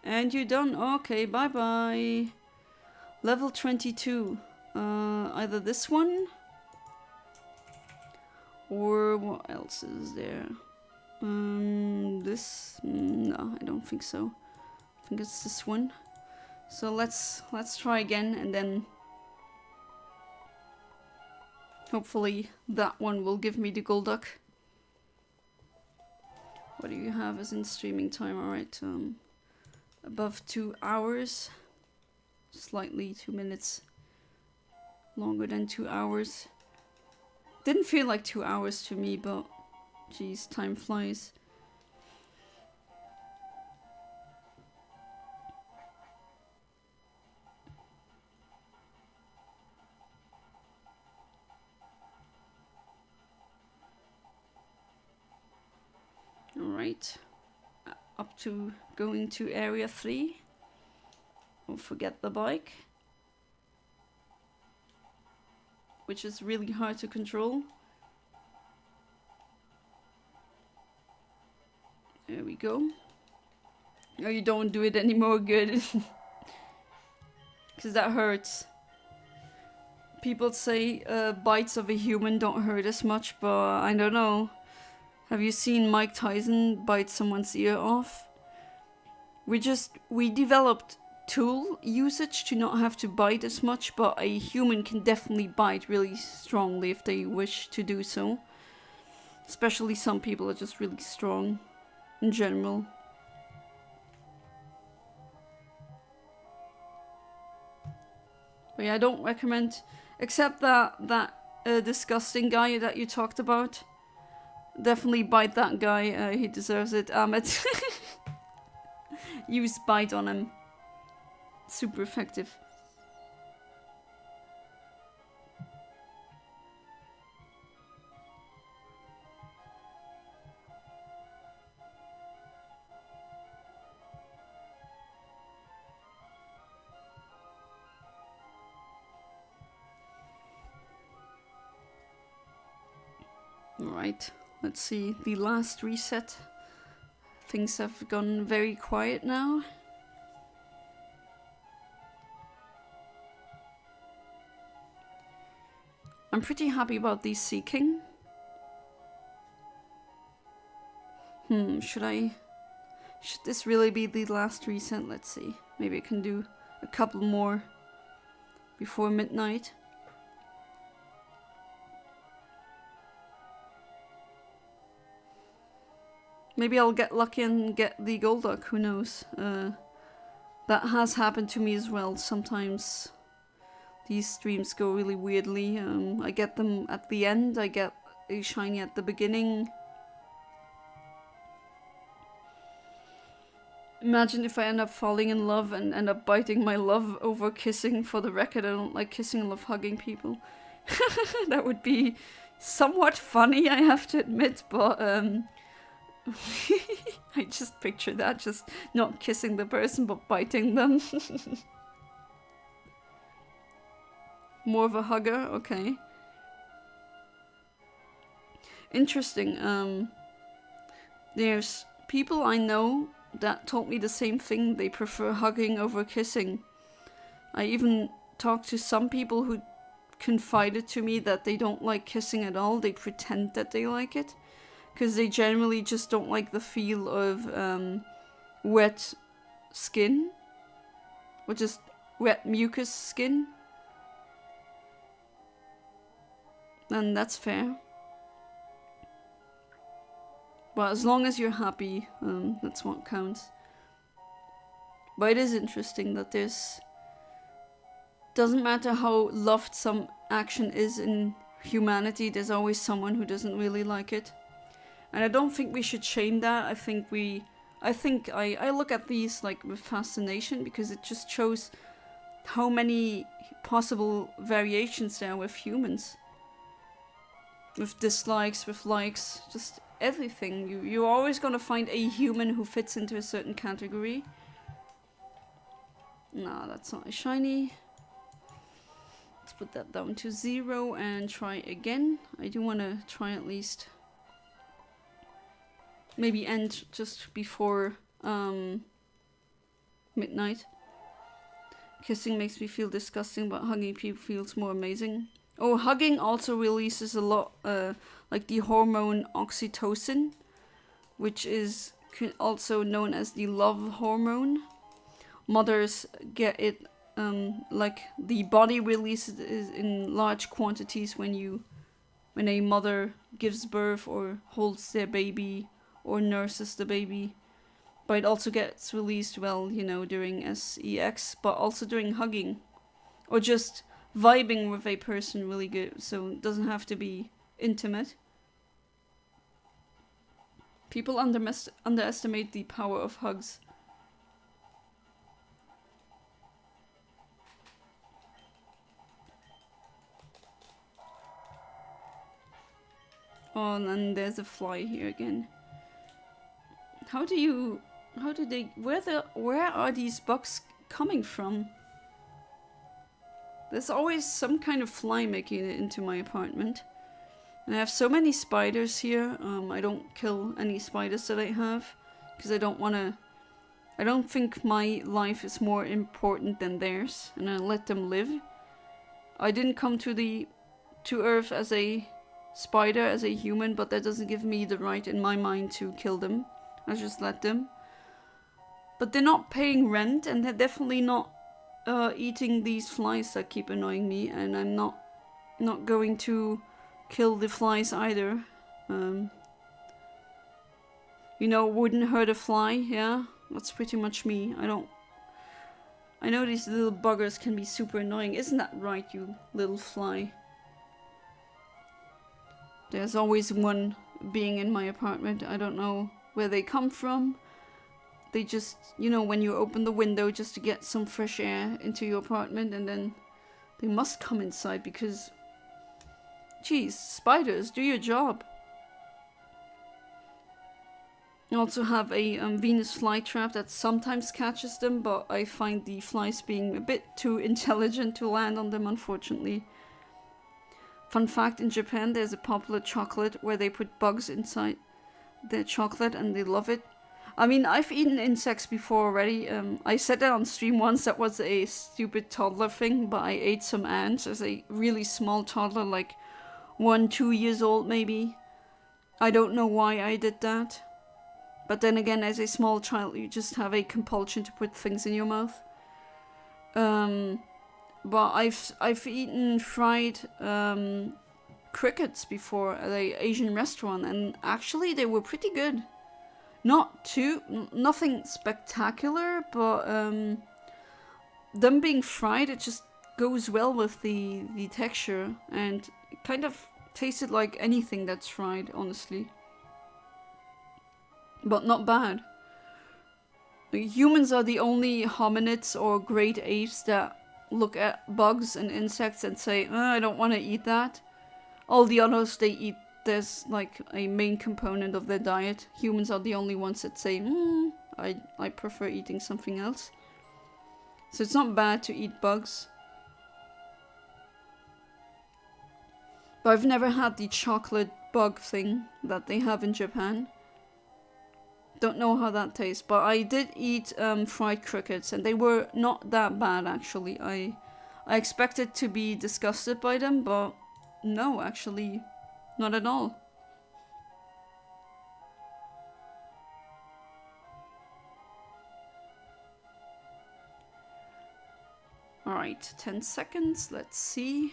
A: And you're done. Okay, bye-bye. Level 22. Either this one. Or what else is there? This? No, I don't think so. I think it's this one. So let's try again, and then hopefully that one will give me the Golduck. What do you have as in streaming time? Alright, above 2 hours. Slightly 2 minutes longer than 2 hours. Didn't feel like 2 hours to me, but geez, time flies. Alright, up to going to area 3. Don't forget the bike, which is really hard to control. There we go. Oh, you don't do it anymore, good. Because that hurts. People say bites of a human don't hurt as much, but I don't know. Have you seen Mike Tyson bite someone's ear off? We developed tool usage to not have to bite as much, but a human can definitely bite really strongly if they wish to do so. Especially some people are just really strong in general. But yeah, I don't recommend, except that disgusting guy that you talked about. Definitely bite that guy, he deserves it. Ahmed. Use bite on him. Super effective. Alright, let's see. The last reset. Things have gone very quiet now. I'm pretty happy about these Seaking. Should this really be the last reset? Let's see. Maybe I can do a couple more before midnight. Maybe I'll get lucky and get the Golduck, who knows. That has happened to me as well. Sometimes these streams go really weirdly. I get them at the end, I get a shiny at the beginning. Imagine if I end up falling in love and end up biting my love over kissing. For the record, I don't like kissing, I love hugging people. That would be somewhat funny, I have to admit, but I just picture that, just not kissing the person but biting them. More of a hugger, okay. Interesting. There's people I know that told me the same thing. They prefer hugging over kissing. I even talked to some people who confided to me that they don't like kissing at all. They pretend that they like it, because they generally just don't like the feel of wet skin, or just wet mucus skin. And that's fair. But as long as you're happy, that's what counts. But it is interesting that this doesn't matter how loved some action is in humanity, there's always someone who doesn't really like it. And I don't think we should shame that. I look at these like with fascination, because it just shows how many possible variations there are with humans. With dislikes, with likes, just everything. You're always gonna find a human who fits into a certain category. No, that's not a shiny. Let's put that down to 0 and try again. I do want to try at least. Maybe end just before midnight. Kissing makes me feel disgusting, but hugging people feels more amazing. Oh, hugging also releases a lot, like the hormone oxytocin, which is also known as the love hormone. Mothers get it, like the body releases it in large quantities when a mother gives birth or holds their baby or nurses the baby. But it also gets released, well, you know, during sex, but also during hugging, or just vibing with a person really good, so it doesn't have to be intimate. People underestimate the power of hugs. Oh, and there's a fly here again. Where are these bugs coming from? There's always some kind of fly making it into my apartment. And I have so many spiders here. I don't kill any spiders that I have, because I don't think my life is more important than theirs, and I let them live. I didn't come to Earth as a spider, as a human, but that doesn't give me the right in my mind to kill them. I just let them. But they're not paying rent, and they're definitely not eating these flies that keep annoying me, and I'm not going to kill the flies either. You know, wouldn't hurt a fly, yeah? That's pretty much me. I know these little buggers can be super annoying. Isn't that right, you little fly? There's always one being in my apartment. I don't know where they come from. They just, you know, when you open the window just to get some fresh air into your apartment, and then they must come inside because, geez, spiders, do your job. I also have a Venus flytrap that sometimes catches them, but I find the flies being a bit too intelligent to land on them, unfortunately. Fun fact, in Japan there's a popular chocolate where they put bugs inside their chocolate and they love it. I mean, I've eaten insects before already. I said that on stream once. That was a stupid toddler thing, but I ate some ants as a really small toddler, like 1-2 years old maybe. I don't know why I did that. But then again, as a small child, you just have a compulsion to put things in your mouth. But I've eaten fried crickets before at an Asian restaurant, and actually they were pretty good. Nothing spectacular, but them being fried, it just goes well with the texture, and it kind of tasted like anything that's fried, honestly. But not bad. Humans are the only hominids or great apes that look at bugs and insects and say, I don't want to eat that. All the others, they eat, there's like a main component of their diet. Humans are the only ones that say, I prefer eating something else. So it's not bad to eat bugs. But I've never had the chocolate bug thing that they have in Japan. Don't know how that tastes, but I did eat fried crickets, and they were not that bad, actually. I expected to be disgusted by them, but no, actually, not at all. Alright, 10 seconds, let's see.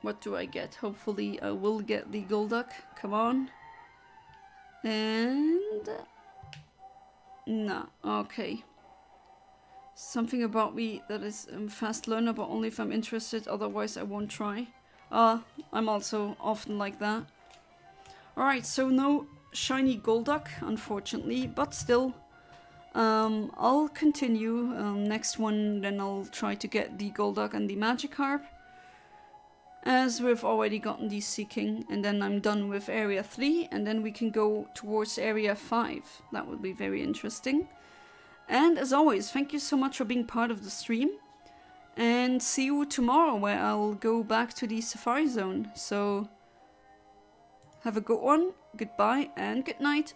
A: What do I get? Hopefully I will get the Golduck. Come on. And... nah, okay. Something about me that is fast learner, but only if I'm interested, otherwise I won't try. I'm also often like that. Alright, so no shiny Golduck, unfortunately, but still. I'll continue. Next one, then I'll try to get the Golduck and the Magikarp, as we've already gotten the Seaking, and then I'm done with area 3, and then we can go towards area 5. That would be very interesting. And as always, thank you so much for being part of the stream, and see you tomorrow, where I'll go back to the Safar-Zone. So have a good one, goodbye, and good night.